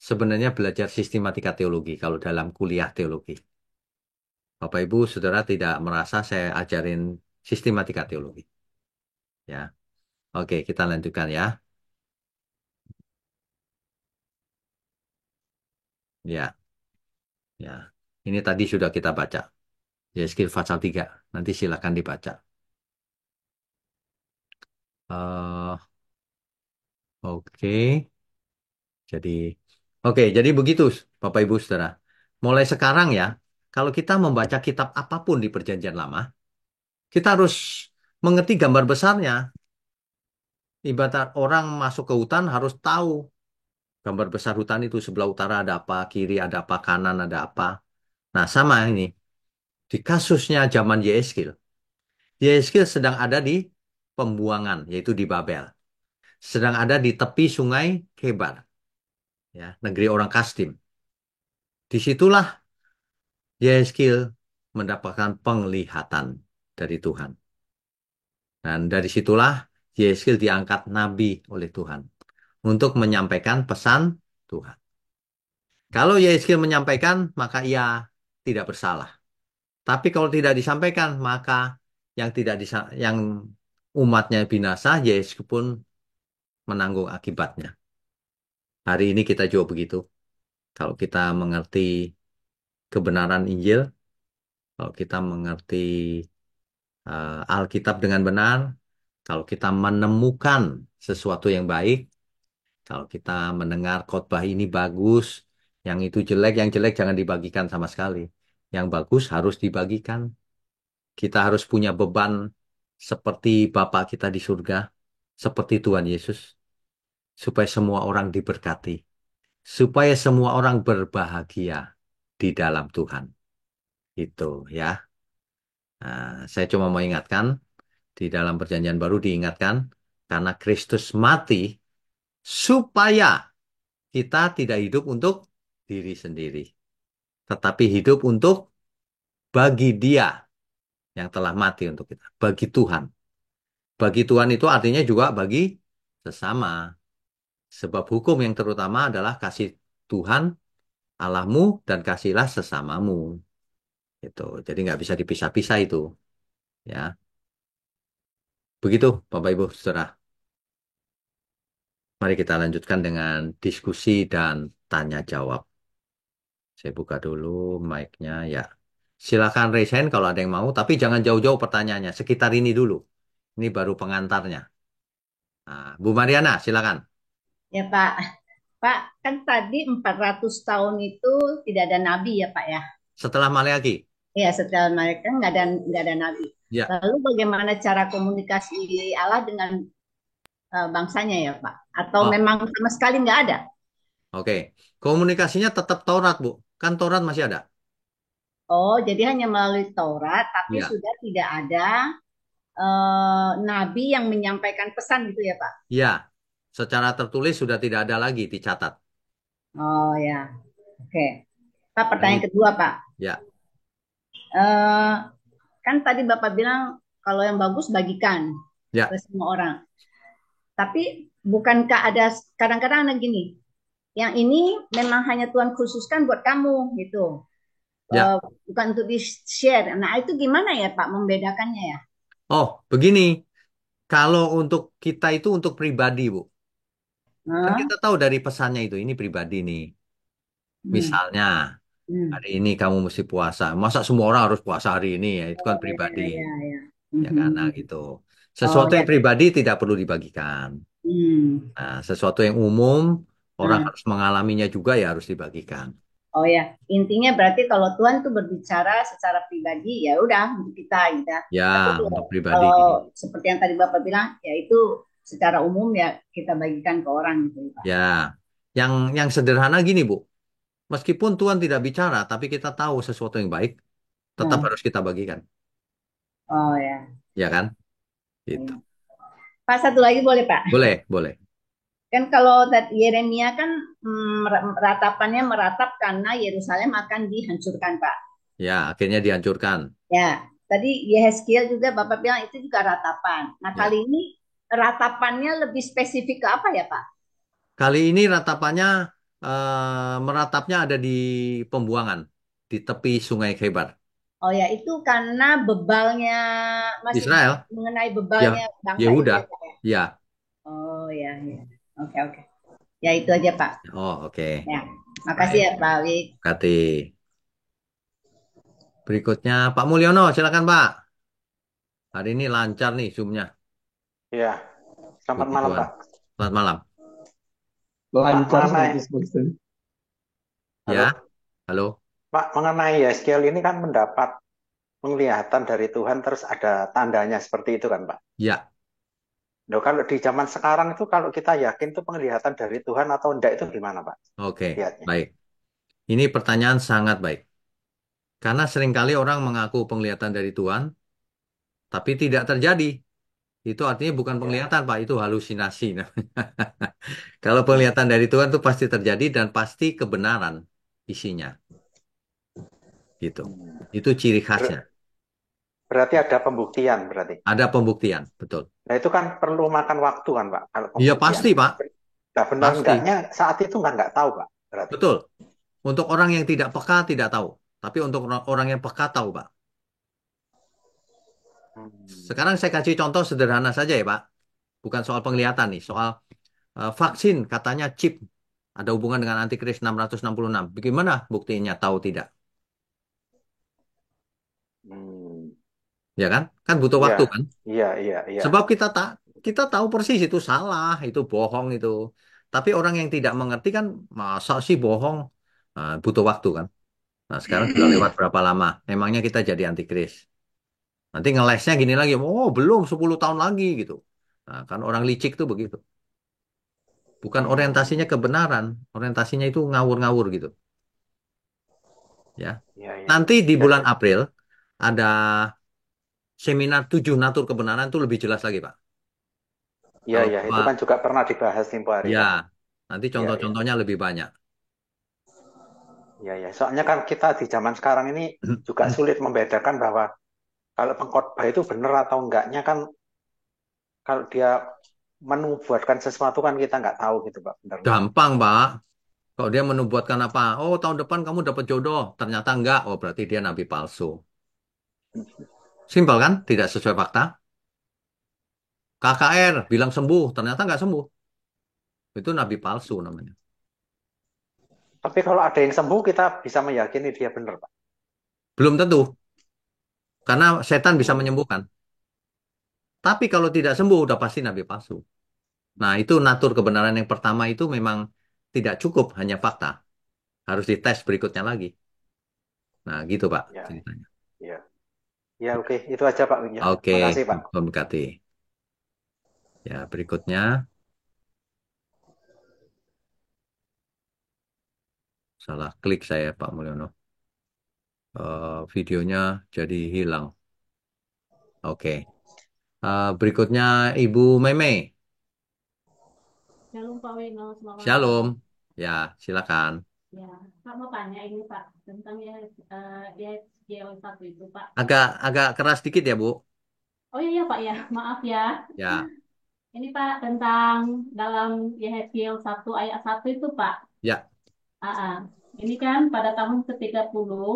Sebenarnya belajar sistematika teologi kalau dalam kuliah teologi. Bapak Ibu, Saudara tidak merasa saya ajarin sistematika teologi. Ya, oke kita lanjutkan ya. Ya, ya. Ini tadi sudah kita baca. Yeskil pasal 3. Nanti silakan dibaca. Eh, oke. Jadi, jadi begitu, Bapak Ibu Saudara. Mulai sekarang ya, kalau kita membaca kitab apapun di Perjanjian Lama, kita harus mengerti gambar besarnya. Ibarat orang masuk ke hutan harus tahu gambar besar hutan itu sebelah utara ada apa, kiri ada apa, kanan ada apa. Nah, sama ini. Di kasusnya zaman Yeskil. Yeskil sedang ada di pembuangan, yaitu di Babel. Sedang ada di tepi sungai Kebar, ya, negeri orang Kasdim. Disitulah Yeskil mendapatkan penglihatan dari Tuhan. Dan dari situlah Yeskil diangkat nabi oleh Tuhan untuk menyampaikan pesan Tuhan. Kalau Yeskil menyampaikan, maka ia tidak bersalah. Tapi kalau tidak disampaikan, maka yang umatnya binasa, Yeskil pun menanggung akibatnya. Hari ini kita juga begitu. Kalau kita mengerti kebenaran Injil, kalau kita mengerti Alkitab dengan benar, kalau kita menemukan sesuatu yang baik, kalau kita mendengar khotbah ini bagus, yang jelek jangan dibagikan sama sekali. Yang bagus harus dibagikan. Kita harus punya beban seperti Bapa kita di surga, seperti Tuhan Yesus, supaya semua orang diberkati, supaya semua orang berbahagia di dalam Tuhan. Itu ya. Nah, saya cuma mau ingatkan, di dalam perjanjian baru diingatkan, karena Kristus mati supaya kita tidak hidup untuk diri sendiri, tetapi hidup untuk bagi Dia. yang telah mati untuk kita. Bagi Tuhan. Bagi Tuhan itu artinya juga bagi sesama. Sebab hukum yang terutama adalah kasih Tuhan Allahmu dan kasihlah sesamamu. Gitu. Jadi nggak bisa dipisah-pisah itu. Ya, begitu Bapak Ibu Saudara. Mari kita lanjutkan dengan diskusi dan tanya jawab. Saya buka dulu mic-nya ya. Silakan raise hand kalau ada yang mau, tapi jangan jauh-jauh pertanyaannya. Sekitar ini dulu. Ini baru pengantarnya. Nah, Bu Mariana, silakan. Ya Pak, Pak kan tadi 400 tahun itu tidak ada nabi ya Pak ya? Setelah Maleakhi. Ya setelah mereka nggak ada nabi. Ya, Lalu bagaimana cara komunikasi Allah dengan bangsanya ya Pak? Atau oh, memang sama sekali nggak ada? oke. Komunikasinya tetap Taurat, Bu. Kan Taurat masih ada. Oh, jadi hanya melalui Taurat, tapi Ya, sudah tidak ada nabi yang menyampaikan pesan gitu ya Pak? ya. Secara tertulis sudah tidak ada lagi dicatat. Oh ya, oke. Pak, Nah, pertanyaan kedua Pak. ya, Eh, kan tadi Bapak bilang kalau yang bagus bagikan ke ya, semua orang. Tapi bukankah ada kadang-kadang ada gini, yang ini memang hanya Tuhan khususkan buat kamu gitu. ya. Bukan untuk di-share. Nah, itu gimana ya Pak membedakannya ya? Oh, begini. Kalau untuk kita itu untuk pribadi, Bu. Kan Hah? kita tahu dari pesannya itu, ini pribadi nih. Hmm. Misalnya, Hmm. hari ini kamu mesti puasa. Masa semua orang harus puasa hari ini ya? Itu kan Oh pribadi. ya ya ya. Ya kan, nah Mhm. gitu. Oh Sesuatu ya. yang pribadi tidak perlu dibagikan. Hmm. Nah, sesuatu yang umum, orang Nah, harus mengalaminya juga ya harus dibagikan. oh ya, intinya berarti kalau Tuhan tuh berbicara secara pribadi ya udah untuk kita gitu ya. Ya, Tapi untuk kalau pribadi. kalau seperti yang tadi Bapak bilang ya itu secara umum ya kita bagikan ke orang gitu ya Pak. Ya, yang sederhana gini, Bu. Meskipun Tuhan tidak bicara, tapi kita tahu sesuatu yang baik, tetap Nah, harus kita bagikan. oh ya. Ya kan? Gitu. Ya. Pak, satu lagi boleh Pak? Boleh, boleh. Kan kalau Yeremia kan ratapannya meratap karena Yerusalem akan dihancurkan Pak. Ya, akhirnya dihancurkan. Ya, tadi Yehezkiel juga Bapak bilang itu juga ratapan. Nah, Ya. kali ini ratapannya lebih spesifik ke apa ya Pak? Kali ini ratapannya, meratapnya ada di pembuangan, di tepi Sungai Kebar. Oh ya, itu karena bebalnya masih Israel, mengenai ya, bebalnya bangsa itu ya Yehuda, Pak ya. ya. Oh ya, ya. Oke, oke. Ya itu aja Pak. Oh, oke. Ya, makasih Baik. ya Pak Wik. Berarti berikutnya Pak Mulyono, silakan Pak. Hari ini lancar nih Zoom-nya. Ya, selamat Puji malam Tuhan. Pak. Selamat malam. Pak, Lancar mengenai, 100%. Ya, halo, halo. Pak, mengenai Yeskiel ini kan mendapat penglihatan dari Tuhan terus ada tandanya seperti itu kan Pak. Ya, Loh, kalau di zaman sekarang itu kalau kita yakin itu penglihatan dari Tuhan atau enggak itu gimana Pak? oke. Lihatnya. Baik. Ini pertanyaan sangat baik. Karena seringkali orang mengaku penglihatan dari Tuhan, tapi tidak terjadi. Itu artinya bukan Ya. penglihatan, Pak. Itu halusinasi. Kalau penglihatan dari Tuhan itu pasti terjadi dan pasti kebenaran isinya. Gitu. Hmm. Itu ciri khasnya. Ber- berarti ada pembuktian berarti. Ada pembuktian, betul. Nah itu kan perlu makan waktu kan Pak kalau Iya pembuktian. pasti, Pak. Nah benar Pasti. enggaknya saat itu nggak tahu Pak berarti. Betul. Untuk orang yang tidak peka tidak tahu. Tapi untuk orang yang peka tahu, Pak. Hmm. Sekarang saya kasih contoh sederhana saja ya, Pak. Bukan soal penglihatan nih, soal vaksin katanya chip ada hubungan dengan antikris 666. Bagaimana buktinya tahu tidak? Hmm. Ya kan? Kan butuh Iya, waktu kan? iya, iya, iya. Sebab kita tahu persis itu salah, itu bohong itu. Tapi orang yang tidak mengerti kan masa sih bohong? Nah, butuh waktu kan? Nah, sekarang sudah lewat berapa lama? Emangnya kita jadi antikris? Nanti ngelesnya gini lagi, oh belum 10 tahun lagi gitu. Nah, kan orang licik tuh begitu. Bukan orientasinya Hmm. kebenaran, orientasinya itu ngawur-ngawur gitu. Ya. Iya, iya, iya. Nanti di Jadi, bulan April ada seminar 7 natur kebenaran itu lebih jelas lagi, Pak. iya, Kalau iya. Itu kan Bapak, juga pernah dibahas tempo hari ya, kan. nanti Iya, iya. contoh-contohnya lebih banyak. Iya, iya. Soalnya kan kita di zaman sekarang ini juga sulit membedakan bahwa kalau pengkhotbah itu benar atau enggaknya kan kalau dia menubuatkan sesuatu kan kita nggak tahu gitu Pak, benar enggak. Gampang, Pak. Kalau dia menubuatkan apa? Oh, tahun depan kamu dapat jodoh. Ternyata enggak. Oh, berarti dia nabi palsu. Simpel kan? Tidak sesuai fakta. KKR bilang sembuh. Ternyata enggak sembuh. Itu nabi palsu namanya. Tapi kalau ada yang sembuh kita bisa meyakini dia benar Pak. Belum tentu. Karena setan bisa Hmm. menyembuhkan. Tapi kalau tidak sembuh, udah pasti nabi palsu. Nah, itu natur kebenaran yang pertama itu memang tidak cukup hanya fakta. Harus dites berikutnya lagi. Nah, gitu Pak Ya, ceritanya. ya. Ya oke, itu aja Pak. Ya, Oke, makasih Pak. memberkati. Ya, berikutnya salah klik saya Pak Mulyono. Videonya jadi hilang. Oke. Berikutnya Ibu Meme. Shalom Pak Wino, selamat Shalom. malam. Ya, silakan. Ya, Pak mau tanya ini Pak tentang IHSG1 itu Pak. Agak agak keras dikit ya, Bu. Oh iya ya Pak ya, maaf ya. Ya, Ini Pak tentang dalam IHSG1 ayat 1 itu Pak. ya. Ah, ah. Ini kan pada tahun ke-30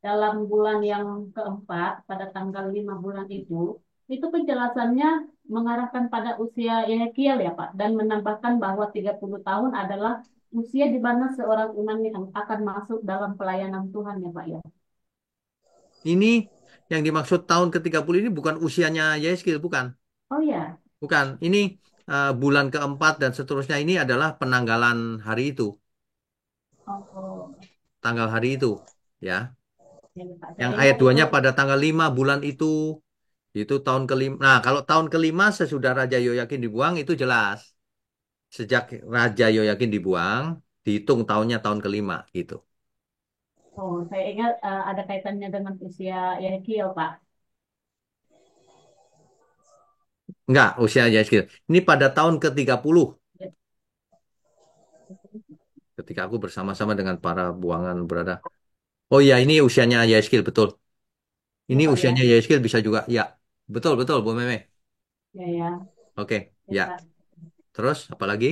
dalam bulan yang keempat pada tanggal 5 bulan itu penjelasannya mengarahkan pada usia Yeskiel ya Pak dan menambahkan bahwa 30 tahun adalah usia di mana seorang imam yang akan masuk dalam pelayanan Tuhan ya Pak ya. Ini yang dimaksud tahun ke-30 ini bukan usianya Yeskil, bukan. Oh ya. Bukan. Ini bulan keempat dan seterusnya ini adalah penanggalan hari itu. Oh, Tanggal hari itu. Ya. ya Pak. Yang Saya ayat ingat 2-nya pada tanggal 5 bulan itu. Itu tahun kelima. Nah, kalau tahun kelima sesudah Raja Yoyakin dibuang itu jelas. Sejak Raja Yoyakin dibuang, dihitung tahunnya tahun kelima gitu. saya ingat ada kaitannya dengan usia Yeskiel Pak. Enggak, usia Yeskil. Ini pada tahun ke-30. Ya, Ketika aku bersama-sama dengan para buangan berada. Oh iya, ini usianya Yeskil, betul. ya Ini Pak usianya ya. Yeskil bisa juga. Ya, betul, betul, Bu Meme. Ya ya. Oke, Ya, ya. Pak. Terus, apa lagi?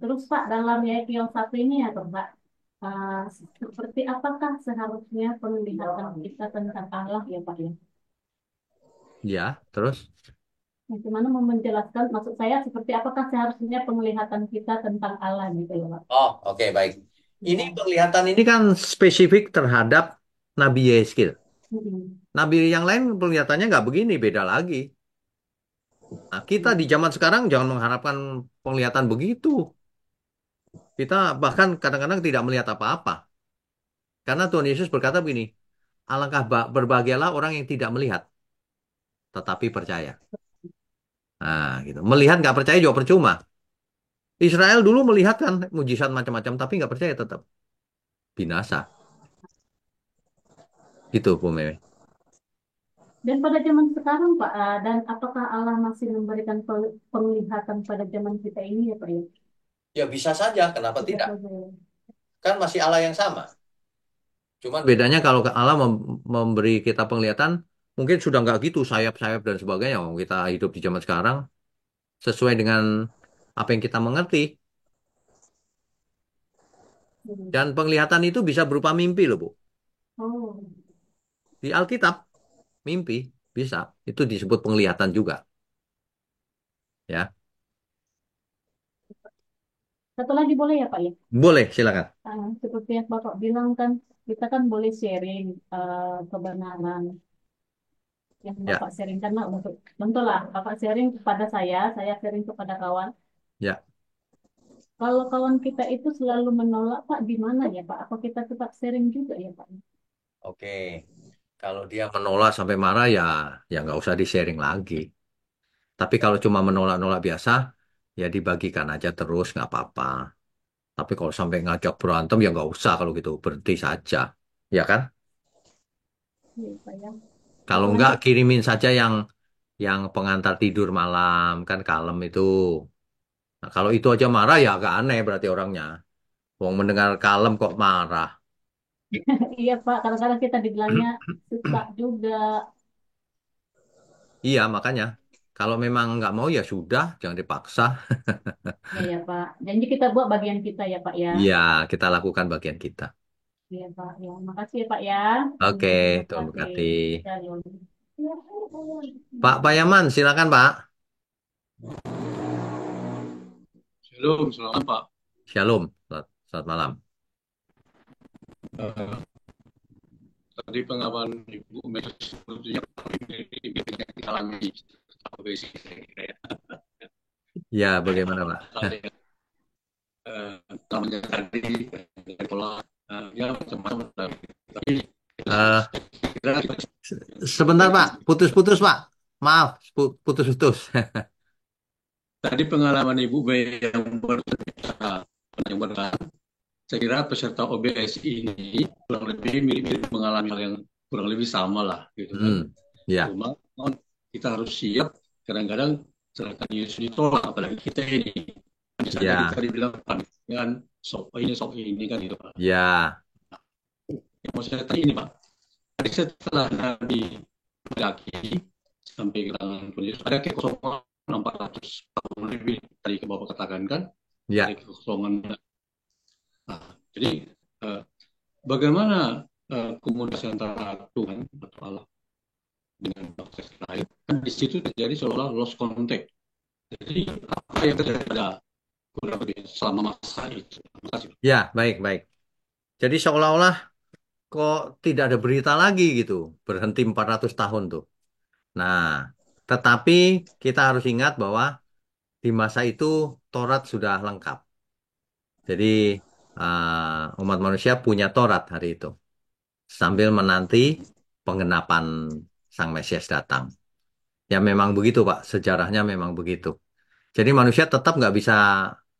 Terus Pak, dalam Yakion satu ini ya toh, Pak, eh, seperti apakah seharusnya penglihatan kita tentang Allah ya Pak ya? Ya, terus. Bagaimana mau menjelaskan, maksud saya seperti apakah seharusnya penglihatan kita tentang Allah gitu ya Pak? Oh, oke, baik. Ini Ya. penglihatan ini kan spesifik terhadap Nabi Yeskil. Mm-mm. Nabi yang lain penglihatannya nggak begini, beda lagi. Nah, kita di zaman sekarang jangan mengharapkan penglihatan begitu. Kita bahkan kadang-kadang tidak melihat apa-apa. Karena Tuhan Yesus berkata begini, alangkah berbahagialah orang yang tidak melihat, tetapi percaya. Nah, gitu. Melihat nggak percaya juga percuma. Israel dulu melihat kan mujizat macam-macam, tapi nggak percaya tetap binasa. Gitu, Bu Meme. Dan pada zaman sekarang Pak, dan apakah Allah masih memberikan penglihatan pada zaman kita ini ya Pak ya? Ya bisa saja, kenapa Bisa tidak? saja ya. Kan masih Allah yang sama. Cuman bedanya kalau Allah memberi kita penglihatan, mungkin sudah nggak gitu sayap-sayap dan sebagainya. Oh, kita hidup di zaman sekarang sesuai dengan apa yang kita mengerti. Hmm. Dan penglihatan itu bisa berupa mimpi loh, Bu. Oh. Di Alkitab, mimpi bisa. Itu disebut penglihatan juga. Ya, Satu lagi boleh ya Pak ya? boleh, silakan. Seperti yang Bapak bilang kan, kita kan boleh sharing kebenaran yang Ya, Bapak sharing karena untuk tentu lah Bapak sharing kepada saya sharing kepada kawan. ya. Kalau kawan kita itu selalu menolak Pak, di mana ya Pak? Apa kita tetap sharing juga ya Pak? Oke. Kalau dia menolak sampai marah ya, ya nggak usah di-sharing lagi. Tapi kalau cuma menolak-nolak biasa, ya dibagikan aja terus nggak apa-apa. Tapi kalau sampai ngajak berantem ya nggak usah kalau gitu berhenti saja, ya kan? Iya Pak ya. Kalau nggak Apalagi kirimin saja yang pengantar tidur malam kan kalem itu. Nah, kalau itu aja marah ya agak aneh berarti orangnya. Wong mendengar kalem kok marah. iya Pak, kadang-kadang kita dibilangnya suka juga. Iya, makanya. Kalau memang nggak mau ya sudah, jangan dipaksa. Ya ya Pak. Janji kita buat bagian kita ya Pak ya. Iya, kita lakukan bagian kita. Iya Pak. Ya, makasih ya Pak ya. Oke, Terima Tuhan kasih. berkati. Shalom. Pak Payaman, silakan Pak. Shalom, selamat Pak. Shalom. Selamat malam. Eh, Tadi pengalaman Ibu Mega sebetulnya ini kita alami apa basic kira-kira ya. Ya, bagaimana Pak? Tadi, namanya tadi dari pola ya macam-macam. Tapi Eh, kira Sebentar Pak, putus-putus Pak. Maaf, putus-putus. tadi pengalaman Ibu Mega yang berat, saya kira peserta OBS ini kurang lebih mirip-mirip mengalami hal yang kurang lebih sama lah gitu kan. Ya, Cuma kita harus siap kadang-kadang serangan Yesus ditolak apalagi kita ini misalnya ya, kita dibilang kan sok ini kan gitu Pak. ya, Yang mau saya tanya ini Pak, tadi setelah Nabi mendaki sampai ke tangan Tuhan Yesus ada kekosongan 400 tahun lebih tadi ke Bapak katakan kan ya. dari kekosongan. Nah, jadi eh, bagaimana komunikasi antara Tuhan atau Allah dengan bangsa Israel kan di situ terjadi seolah lost contact. Jadi apa yang terjadi pada kurang lebih selama masa itu? Terima kasih. Ya, baik, baik. Jadi seolah-olah kok tidak ada berita lagi gitu. Berhenti 400 tahun tuh. Nah, tetapi kita harus ingat bahwa di masa itu Taurat sudah lengkap. Jadi umat manusia punya Taurat hari itu. Sambil menanti penggenapan Sang Mesias datang. Ya memang begitu Pak, sejarahnya memang begitu. Jadi manusia tetap nggak bisa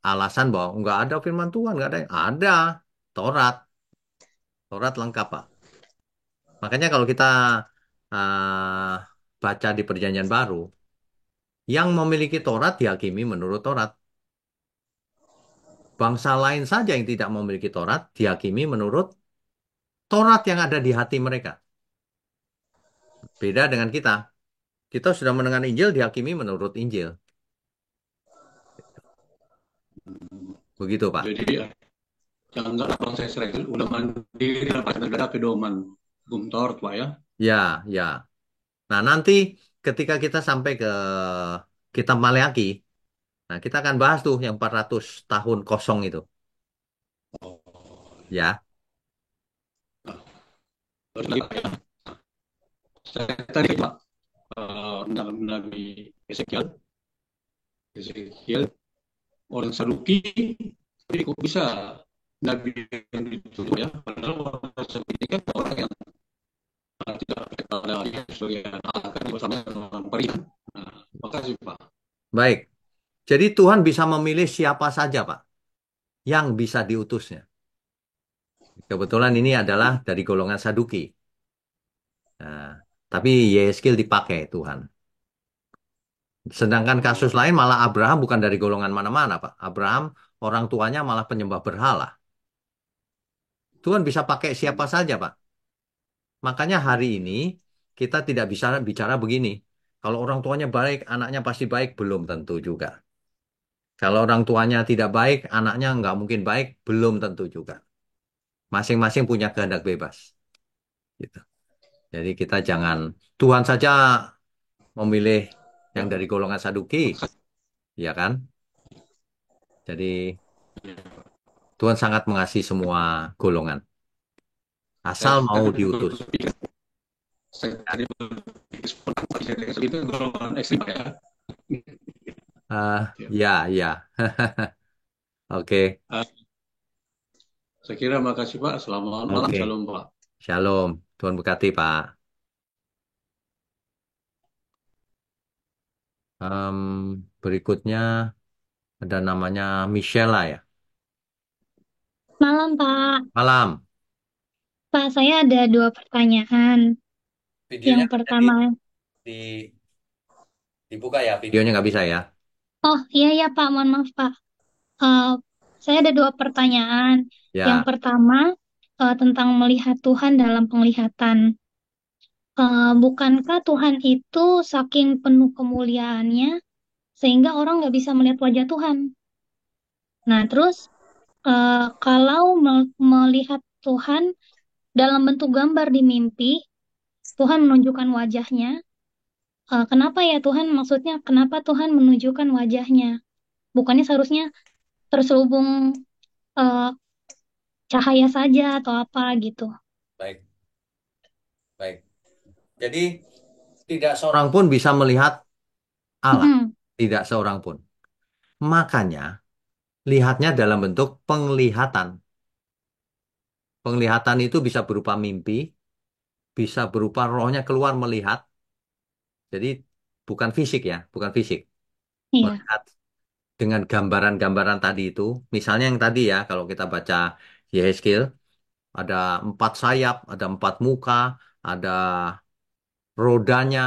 alasan bahwa nggak ada firman Tuhan, nggak ada. Ada Taurat, Taurat lengkap Pak. Makanya kalau kita uh, baca di Perjanjian Baru, yang memiliki Taurat dihakimi menurut Taurat. Bangsa lain saja yang tidak memiliki Taurat dihakimi menurut Taurat yang ada di hati mereka. Beda dengan kita. Kita sudah mendengar Injil dihakimi menurut Injil. Begitu Pak. Jadi yang enggak bangsa Israel itu udah mandiri apa negara pedoman Bumtor Pak ya. Ya, ya. Nah, nanti ketika kita sampai ke Kitab Maleaki, nah kita akan bahas tuh yang 400 tahun kosong itu. Oh, Ya, nah, terus lagi Pak ya. Saya tadi Pak Nabi Ezekiel, Ezekiel orang Saduki, jadi kok bisa Nabi yang dituduh ya? Padahal orang Saduki ini kan orang yang tidak pada dia sebagai anak kan bersama dengan perihan. Nah, makasih Pak. baik. Jadi Tuhan bisa memilih siapa saja, Pak, yang bisa diutusnya. Kebetulan ini adalah dari golongan Saduki. Nah, tapi Yeskil dipakai Tuhan. Sedangkan kasus lain malah Abraham bukan dari golongan mana-mana, Pak. Abraham orang tuanya malah penyembah berhala. Tuhan bisa pakai siapa saja, Pak. Makanya hari ini kita tidak bisa bicara begini. Kalau orang tuanya baik, anaknya pasti baik. Belum tentu juga. Kalau orang tuanya tidak baik, anaknya nggak mungkin baik. Belum tentu juga. Masing-masing punya kehendak bebas. Gitu. Jadi kita jangan, Tuhan saja memilih yang dari golongan Saduki, ya kan? Jadi Tuhan sangat mengasihi semua golongan. Saya Asal mau tadi diutus. berpikir, saya tadi berpikir seperti itu golongan ekstrim Pak ya. Ya. Ya, ya. Oke, Saya kira makasih Pak. Selamat malam. oke. Shalom Pak. Shalom. Tuhan berkati, Pak. Em, Berikutnya ada namanya Michelle ya. Malam, Pak. Malam. Pak, saya ada dua pertanyaan. Yang Videonya nggak bisa pertama, di- dibuka ya. Videonya nggak bisa ya. oh iya ya Pak, mohon maaf Pak. Eh, saya ada dua pertanyaan. Yang Ya, pertama, tentang melihat Tuhan dalam penglihatan. Bukankah Tuhan itu saking penuh kemuliaannya sehingga orang nggak bisa melihat wajah Tuhan? Nah, terus kalau melihat Tuhan dalam bentuk gambar di mimpi, Tuhan menunjukkan wajahnya. Kenapa ya Tuhan? Maksudnya, kenapa Tuhan menunjukkan wajahnya? Bukannya seharusnya terselubung eh, cahaya saja atau apa gitu? Baik, baik. Jadi tidak seorang pun bisa melihat Allah. Mm-mm. Tidak seorang pun. Makanya lihatnya dalam bentuk penglihatan. Penglihatan itu bisa berupa mimpi, bisa berupa rohnya keluar melihat. Jadi bukan fisik ya, bukan fisik. Iya, Melihat dengan gambaran-gambaran tadi itu. Misalnya yang tadi ya, kalau kita baca Yehezkiel, ada 4 sayap, ada 4 muka, ada rodanya,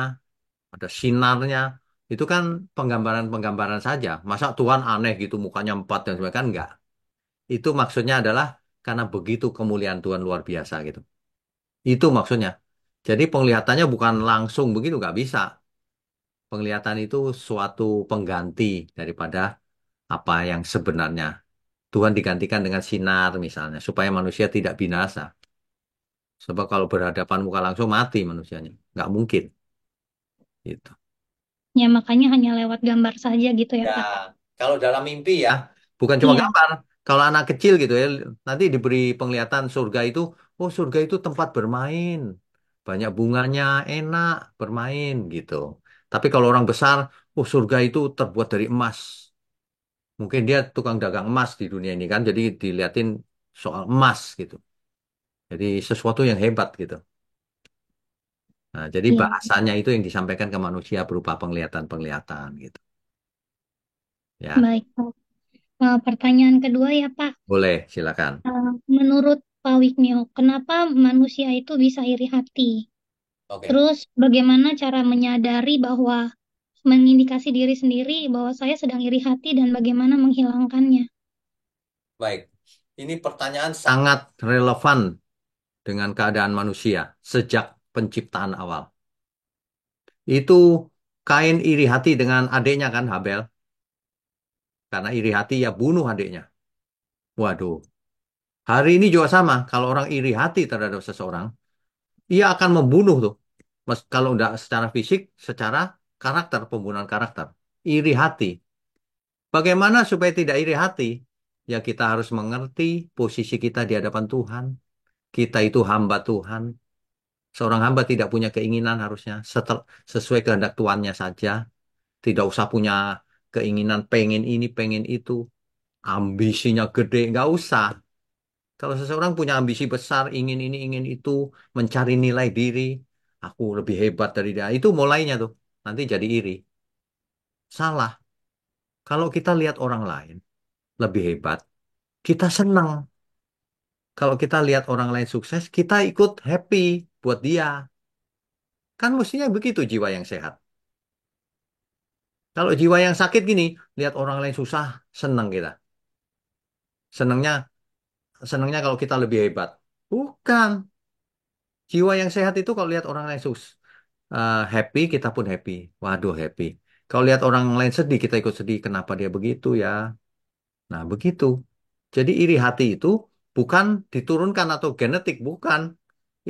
ada sinarnya. Itu kan penggambaran-penggambaran saja. Masa Tuhan aneh gitu, mukanya 4 dan sebagainya, kan enggak. Itu maksudnya adalah karena begitu kemuliaan Tuhan luar biasa gitu. Itu maksudnya. Jadi penglihatannya bukan langsung begitu, nggak bisa. Penglihatan itu suatu pengganti daripada apa yang sebenarnya. Tuhan digantikan dengan sinar misalnya, supaya manusia tidak binasa. Sebab kalau berhadapan muka langsung mati manusianya. Nggak mungkin. Gitu. ya makanya hanya lewat gambar saja gitu ya Ya, Pak. kalau dalam mimpi ya, bukan cuma Iya, gambar. Kalau anak kecil gitu ya, nanti diberi penglihatan surga itu, oh surga itu tempat bermain. Banyak bunganya, enak bermain gitu. Tapi kalau orang besar, oh surga itu terbuat dari emas. Mungkin dia tukang dagang emas di dunia ini kan, jadi diliatin soal emas gitu. Jadi sesuatu yang hebat gitu. Nah, jadi iya, bahasanya itu yang disampaikan ke manusia berupa penglihatan-penglihatan gitu. Ya, baik Pak. Pertanyaan kedua ya Pak. boleh silakan. Menurut Pak Wigmio, kenapa manusia itu bisa iri hati? Oke. Terus bagaimana cara menyadari bahwa mengindikasi diri sendiri bahwa saya sedang iri hati dan bagaimana menghilangkannya? Baik, ini pertanyaan sangat relevan dengan keadaan manusia sejak penciptaan awal. Itu Kain iri hati dengan adiknya kan, Habel. Karena iri hati ya bunuh adiknya. Waduh, hari ini juga sama. Kalau orang iri hati terhadap seseorang, ia akan membunuh tuh. Kalau tidak secara fisik, secara karakter, pembunuhan karakter. Iri hati. Bagaimana supaya tidak iri hati? Ya kita harus mengerti posisi kita di hadapan Tuhan. Kita itu hamba Tuhan. Seorang hamba tidak punya keinginan harusnya sesuai kehendak tuannya saja. Tidak usah punya keinginan pengen ini, pengen itu. Ambisinya gede, nggak usah. Kalau seseorang punya ambisi besar, ingin ini, ingin itu, mencari nilai diri, aku lebih hebat dari dia. Itu mulainya tuh. Nanti jadi iri. Salah. Kalau kita lihat orang lain lebih hebat, kita senang. Kalau kita lihat orang lain sukses, kita ikut happy buat dia. Kan mestinya begitu jiwa yang sehat. Kalau jiwa yang sakit gini, lihat orang lain susah, senang kita. Senangnya, senangnya kalau kita lebih hebat. Bukan. Jiwa yang sehat itu kalau lihat orang lain happy, kita pun happy. Waduh, happy. Kalau lihat orang lain sedih, kita ikut sedih. Kenapa dia begitu ya? Nah, begitu. Jadi iri hati itu bukan diturunkan atau genetik, bukan.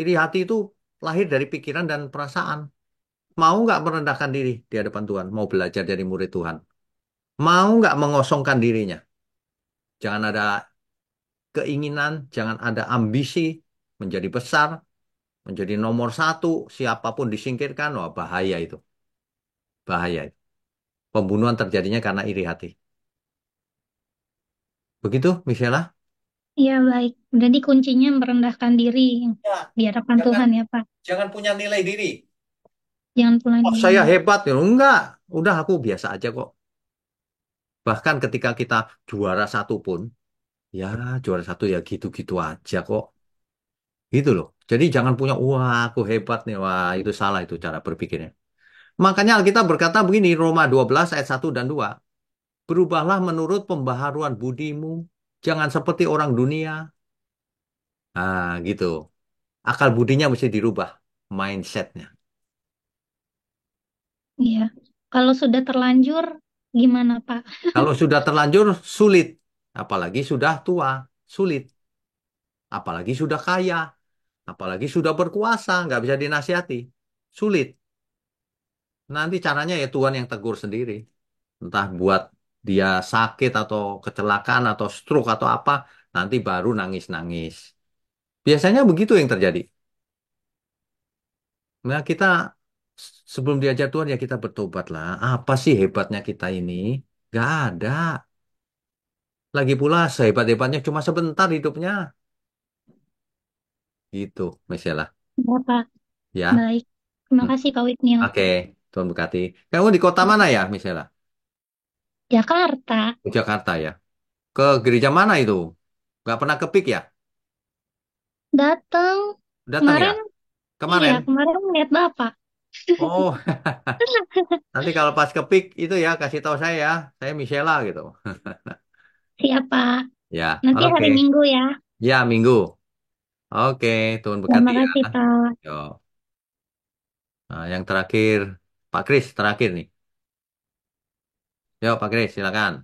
Iri hati itu lahir dari pikiran dan perasaan. Mau nggak merendahkan diri di hadapan Tuhan? Mau belajar dari murid Tuhan? Mau nggak mengosongkan dirinya? Jangan ada keinginan, jangan ada ambisi menjadi besar, menjadi nomor satu, siapapun disingkirkan, wah bahaya itu. Bahaya itu. Pembunuhan terjadinya karena iri hati. Begitu, Michela? Iya baik, jadi kuncinya merendahkan diri Ya, di hadapan jangan Tuhan ya Pak. jangan punya nilai diri. Jangan pula Oh, saya diri. hebat ya. Enggak, udah aku biasa aja kok. Bahkan ketika kita juara satu pun, ya juara satu ya gitu-gitu aja kok. Gitu loh. Jadi jangan punya, wah aku hebat nih, wah itu salah itu cara berpikirnya. Makanya Alkitab berkata begini, Roma 12 ayat 1 dan 2. Berubahlah menurut pembaharuan budimu. Jangan seperti orang dunia. Nah, gitu. Akal budinya mesti dirubah. mindsetnya. Iya. Kalau sudah terlanjur, gimana, Pak? Kalau sudah terlanjur, sulit. Apalagi sudah tua, sulit. Apalagi sudah kaya, apalagi sudah berkuasa, nggak bisa dinasihati. Sulit. Nanti caranya ya Tuhan yang tegur sendiri. Entah buat dia sakit atau kecelakaan atau stroke atau apa, nanti baru nangis-nangis. Biasanya begitu yang terjadi. Nah, kita sebelum diajar Tuhan ya kita bertobat lah. Apa sih hebatnya kita ini? Gak ada. Lagi pula sehebat-hebatnya cuma sebentar hidupnya. Gitu, Michelle. Ya, Pak. Ya. Baik. Terima Hmm. kasih, Pak Wisnil. Oke, Tuhan berkati. Kamu di kota mana ya, Michelle? Jakarta. Di Jakarta ya. Ke gereja mana itu? Gak pernah kepik ya? Datang. Datang ya? Kemarin, iya, Kemarin? kemarin lihat Bapak. Oh, nanti kalau pas kepik itu ya kasih tahu saya ya. Saya Michelle gitu. Siapa? Ya, Nanti hari oke. Minggu ya. Ya, Minggu. Oke, Tuhan berkati Terima ya. kasih, Pak. Yo. Nah, yang terakhir, Pak Kris terakhir nih. Yo, Pak Kris, silakan.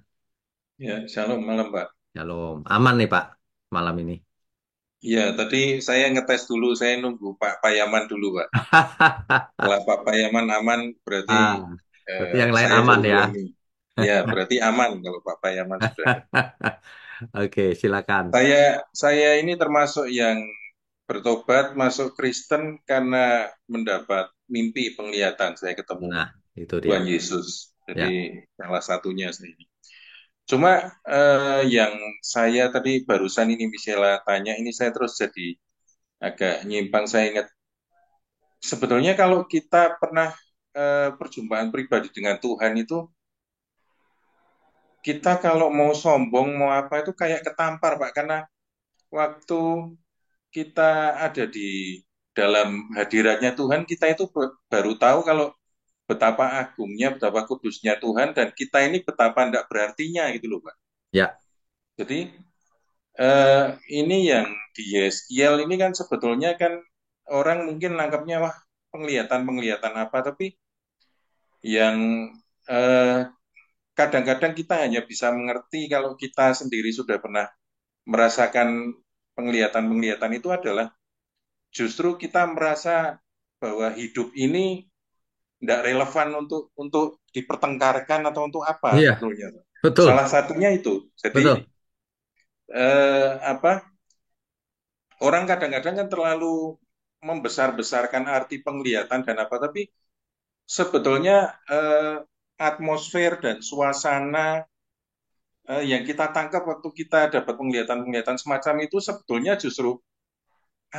Ya, shalom malam, Pak. Shalom. Aman nih, Pak, malam ini. Iya, tadi saya ngetes dulu, saya nunggu Pak Payaman dulu, Pak. Setelah Pak Payaman aman, berarti Ah, berarti yang lain saya aman ya. dulu nih. Ya, berarti aman kalau Pak Payaman sudah. Oke, silakan. Saya ini termasuk yang bertobat masuk Kristen karena mendapat mimpi penglihatan. Saya ketemu Nah, itu dia. Tuhan Yesus. Ya. Jadi salah satunya saya ini. Cuma yang saya tadi barusan ini Michelle tanya, ini saya terus jadi agak nyimpang. Saya ingat sebetulnya kalau kita pernah perjumpaan pribadi dengan Tuhan itu, kita kalau mau sombong mau apa itu kayak ketampar Pak, karena waktu kita ada di dalam hadiratnya Tuhan, kita itu baru tahu kalau betapa agungnya, betapa kudusnya Tuhan, dan kita ini betapa tidak berartinya gitu loh Pak. Ya. Jadi ini yang di Yeskiel ini kan sebetulnya kan orang mungkin nangkapnya wah penglihatan-penglihatan apa, tapi yang eh, kadang-kadang kita hanya bisa mengerti kalau kita sendiri sudah pernah merasakan penglihatan-penglihatan itu adalah justru kita merasa bahwa hidup ini tidak relevan untuk dipertengkarkan atau untuk apa Iya, sebetulnya. betul. Salah satunya itu. Jadi Betul. apa orang kadang-kadang kan terlalu membesar-besarkan arti penglihatan dan apa, tapi sebetulnya atmosfer dan suasana yang kita tangkap waktu kita dapat penglihatan-penglihatan semacam itu sebetulnya justru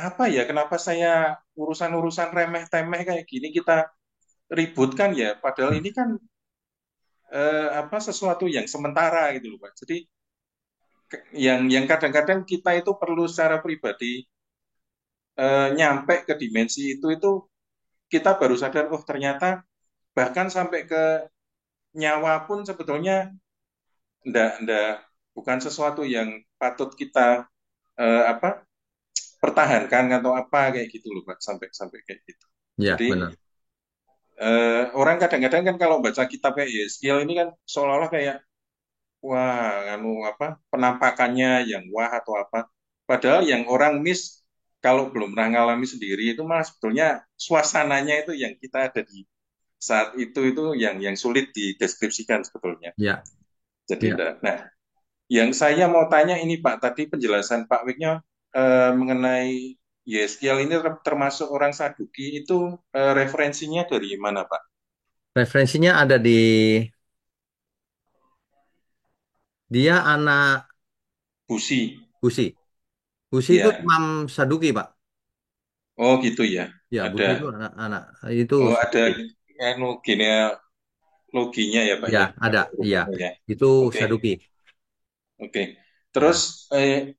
apa ya, kenapa saya urusan-urusan remeh-temeh kayak gini kita ributkan ya, padahal ini kan apa sesuatu yang sementara gitu loh Pak. Jadi yang kadang-kadang kita itu perlu secara pribadi nyampe ke dimensi itu kita baru sadar oh ternyata bahkan sampai ke nyawa pun sebetulnya ndak bukan sesuatu yang patut kita apa pertahankan atau apa kayak gitu loh Pak, sampai sampai kayak gitu. Ya, Jadi benar. orang kadang-kadang kan kalau baca kitab Yeskiel ini kan seolah-olah kayak wah anu apa penampakannya yang wah atau apa. Padahal yang orang miss kalau belum pernah ngalami sendiri itu malah sebetulnya suasananya itu yang kita ada di saat itu yang sulit dideskripsikan sebetulnya. Ya, Jadi ya. nah, yang saya mau tanya ini Pak, tadi penjelasan Pak Wiknya mengenai Yeskiel ini termasuk orang Saduki itu referensinya dari mana Pak? Referensinya ada di dia anak Busi, Husi. Husi itu ya. Imam Saduki, Pak. Oh gitu ya. Ya, Busi itu Ada, anak-anak itu oh ada Saduki. anu genealoginya ya Pak Ya, ya. ada. Ada Iya. urutnya ya. Itu Oke, Saduki. oke. Terus Ya.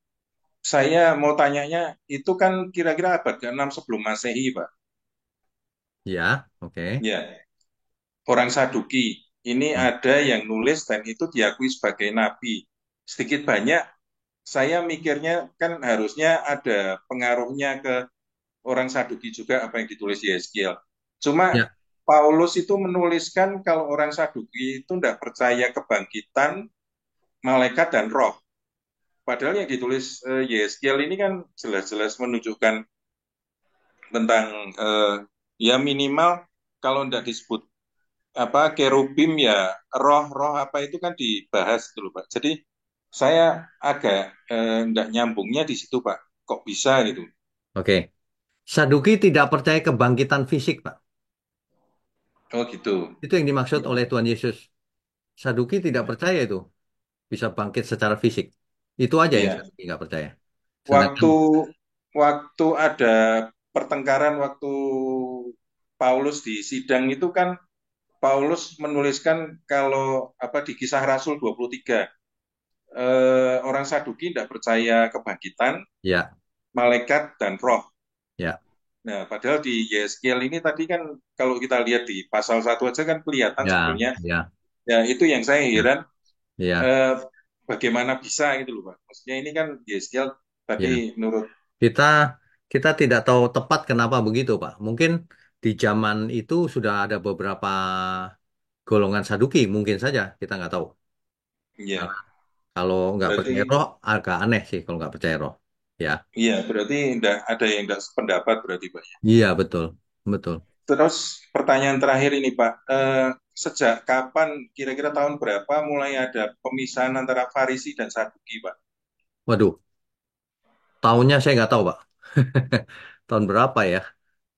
saya mau tanyanya, itu kan kira-kira abad ke-6 sebelum Masehi Pak. Ya, oke. Ya, orang Saduki. Ini Hmm. ada yang nulis dan itu diakui sebagai nabi. Sedikit banyak saya mikirnya kan harusnya ada pengaruhnya ke orang Saduki juga apa yang ditulis Yeskiel. Cuma Ya, Paulus itu menuliskan kalau orang Saduki itu tidak percaya kebangkitan, malaikat dan roh. Padahal yang ditulis Yeskiel ini kan jelas-jelas menunjukkan tentang ya minimal kalau tidak disebut apa kerubim ya roh-roh apa itu kan dibahas dulu Pak. Jadi saya agak enggak nyambungnya di situ Pak. Kok bisa gitu? oke. Saduki tidak percaya kebangkitan fisik, Pak. Oh gitu. Itu yang dimaksud oleh Tuhan Yesus. Saduki tidak percaya itu bisa bangkit secara fisik. Itu aja yang Iya. Saduki nggak percaya. Sedangkan, Waktu waktu ada pertengkaran waktu Paulus di sidang itu kan Paulus menuliskan kalau apa di Kisah Rasul 23 orang Saduki tidak percaya kebangkitan, ya, malaikat dan roh. ya, Nah, padahal di Yeskiel ini tadi kan kalau kita lihat di pasal 1 aja kan kelihatan ya, sebetulnya. ya, Ya, itu yang saya ya, heran ya, eh, bagaimana bisa gitu loh, Pak. Maksudnya ini kan Yeskiel tadi ya. menurut Kita kita tidak tahu tepat kenapa begitu, Pak. Mungkin di zaman itu sudah ada beberapa golongan Saduki, mungkin saja kita nggak tahu. ya Karena kalau nggak percaya berarti roh, agak aneh sih kalau nggak percaya roh. Ya, iya berarti enggak ada yang enggak sependapat berarti, Pak. iya betul, betul. Terus pertanyaan terakhir ini, Pak. Sejak kapan kira-kira tahun berapa mulai ada pemisahan antara Farisi dan Saduki, Pak? Waduh, tahunnya saya nggak tahu, Pak. Tahun berapa ya?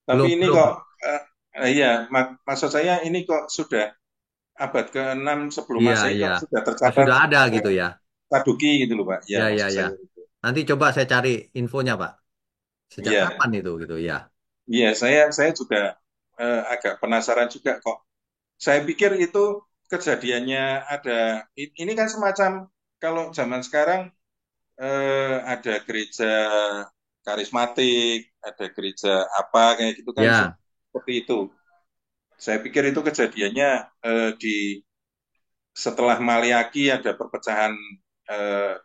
Tapi Belum, ini belum. kok iya, maksud saya ini kok sudah abad ke-6 sebelum Iya, Masehi iya. kok sudah Oh, tercatat sudah ada orang gitu ya. Saduki gitu loh Pak. Ya Ya, ya, maksud ya. saya itu. Nanti coba saya cari infonya, Pak. Sejak Iya, kapan itu gitu ya. iya saya juga agak penasaran juga kok. Saya pikir itu kejadiannya ada ini kan semacam kalau zaman sekarang ada gereja karismatik, ada gereja apa kayak gitu kan Ya, seperti itu. Saya pikir itu kejadiannya di setelah Maliaki ada perpecahan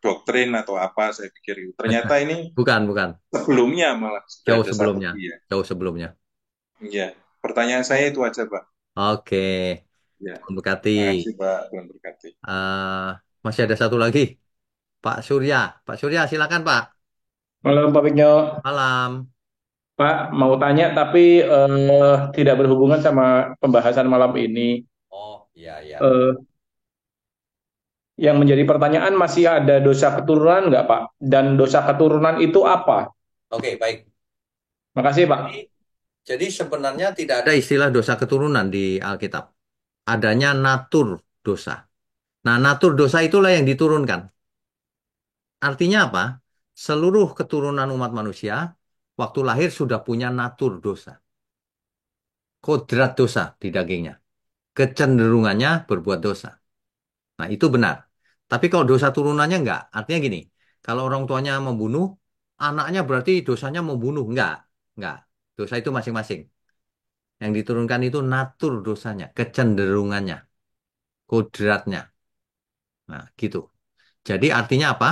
doktrin atau apa saya pikir itu. Ternyata ini bukan, bukan. sebelumnya malah sudah Jauh ada satu sebelumnya. ya. Jauh sebelumnya. Iya. Pertanyaan saya itu aja, Pak. Oke. Ya. Tuhan berkati. Terima kasih, Pak. Tuhan berkati. Eh, masih ada satu lagi. Pak Surya. Pak Surya, silakan, Pak. Malam Pak Vigno, Malam. Pak mau tanya tapi tidak berhubungan sama pembahasan malam ini. Oh, iya, iya. Eh, yang menjadi pertanyaan masih ada dosa keturunan nggak Pak? Dan dosa keturunan itu apa? Oke, baik. Makasih Pak. Jadi, jadi sebenarnya tidak ada istilah dosa keturunan di Alkitab. Adanya natur dosa. Nah, natur dosa itulah yang diturunkan. Artinya apa? Seluruh keturunan umat manusia waktu lahir sudah punya natur dosa. Kodrat dosa di dagingnya. Kecenderungannya berbuat dosa. Nah, itu benar. Tapi kalau dosa turunannya enggak. Artinya gini, kalau orang tuanya membunuh, anaknya berarti dosanya membunuh. Enggak. Enggak. Dosa itu masing-masing. Yang diturunkan itu natur dosanya, kecenderungannya, kodratnya. Nah, gitu. Jadi artinya apa?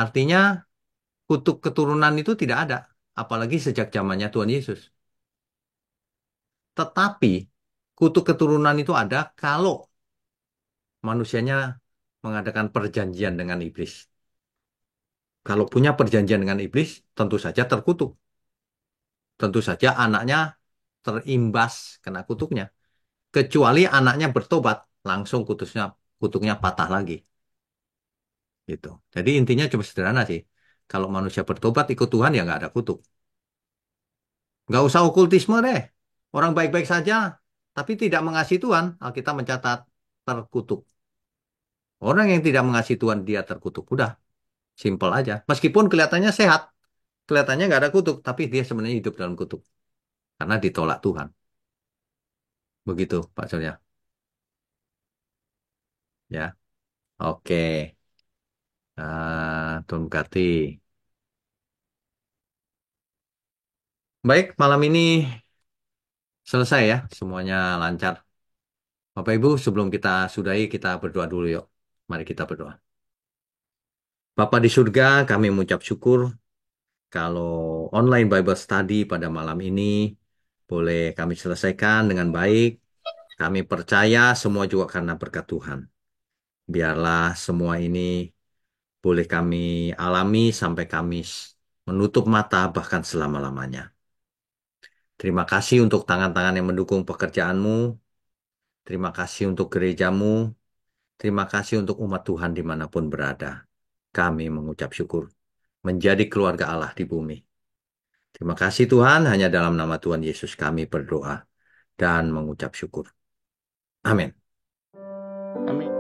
Artinya kutuk keturunan itu tidak ada. Apalagi sejak zamannya Tuhan Yesus. Tetapi kutuk keturunan itu ada kalau manusianya mengadakan perjanjian dengan iblis. Kalau punya perjanjian dengan iblis, tentu saja terkutuk. Tentu saja anaknya terimbas kena kutuknya. Kecuali anaknya bertobat, langsung kutuknya patah lagi. Gitu. Jadi intinya cuma sederhana sih. Kalau manusia bertobat ikut Tuhan ya nggak ada kutuk. Nggak usah okultisme deh. Orang baik-baik saja, tapi tidak mengasihi Tuhan, Alkitab mencatat terkutuk. Orang yang tidak mengasihi Tuhan, dia terkutuk. Udah, simpel aja. Meskipun kelihatannya sehat, kelihatannya nggak ada kutuk, tapi dia sebenarnya hidup dalam kutuk. Karena ditolak Tuhan. Begitu, Pak Surya. Ya, oke. Tuhan berkati. Baik, malam ini selesai ya. Semuanya lancar. Bapak Ibu, sebelum kita sudahi, kita berdoa dulu yuk. Mari kita berdoa. Bapa di surga, kami mengucap syukur kalau online Bible study pada malam ini boleh kami selesaikan dengan baik. Kami percaya semua juga karena berkat Tuhan. Biarlah semua ini boleh kami alami sampai kami menutup mata bahkan selama-lamanya. Terima kasih untuk tangan-tangan yang mendukung pekerjaanmu. Terima kasih untuk gerejamu. Terima kasih untuk umat Tuhan dimanapun berada. Kami mengucap syukur menjadi keluarga Allah di bumi. Terima kasih Tuhan, hanya dalam nama Tuhan Yesus kami berdoa dan mengucap syukur. Amin. Amin.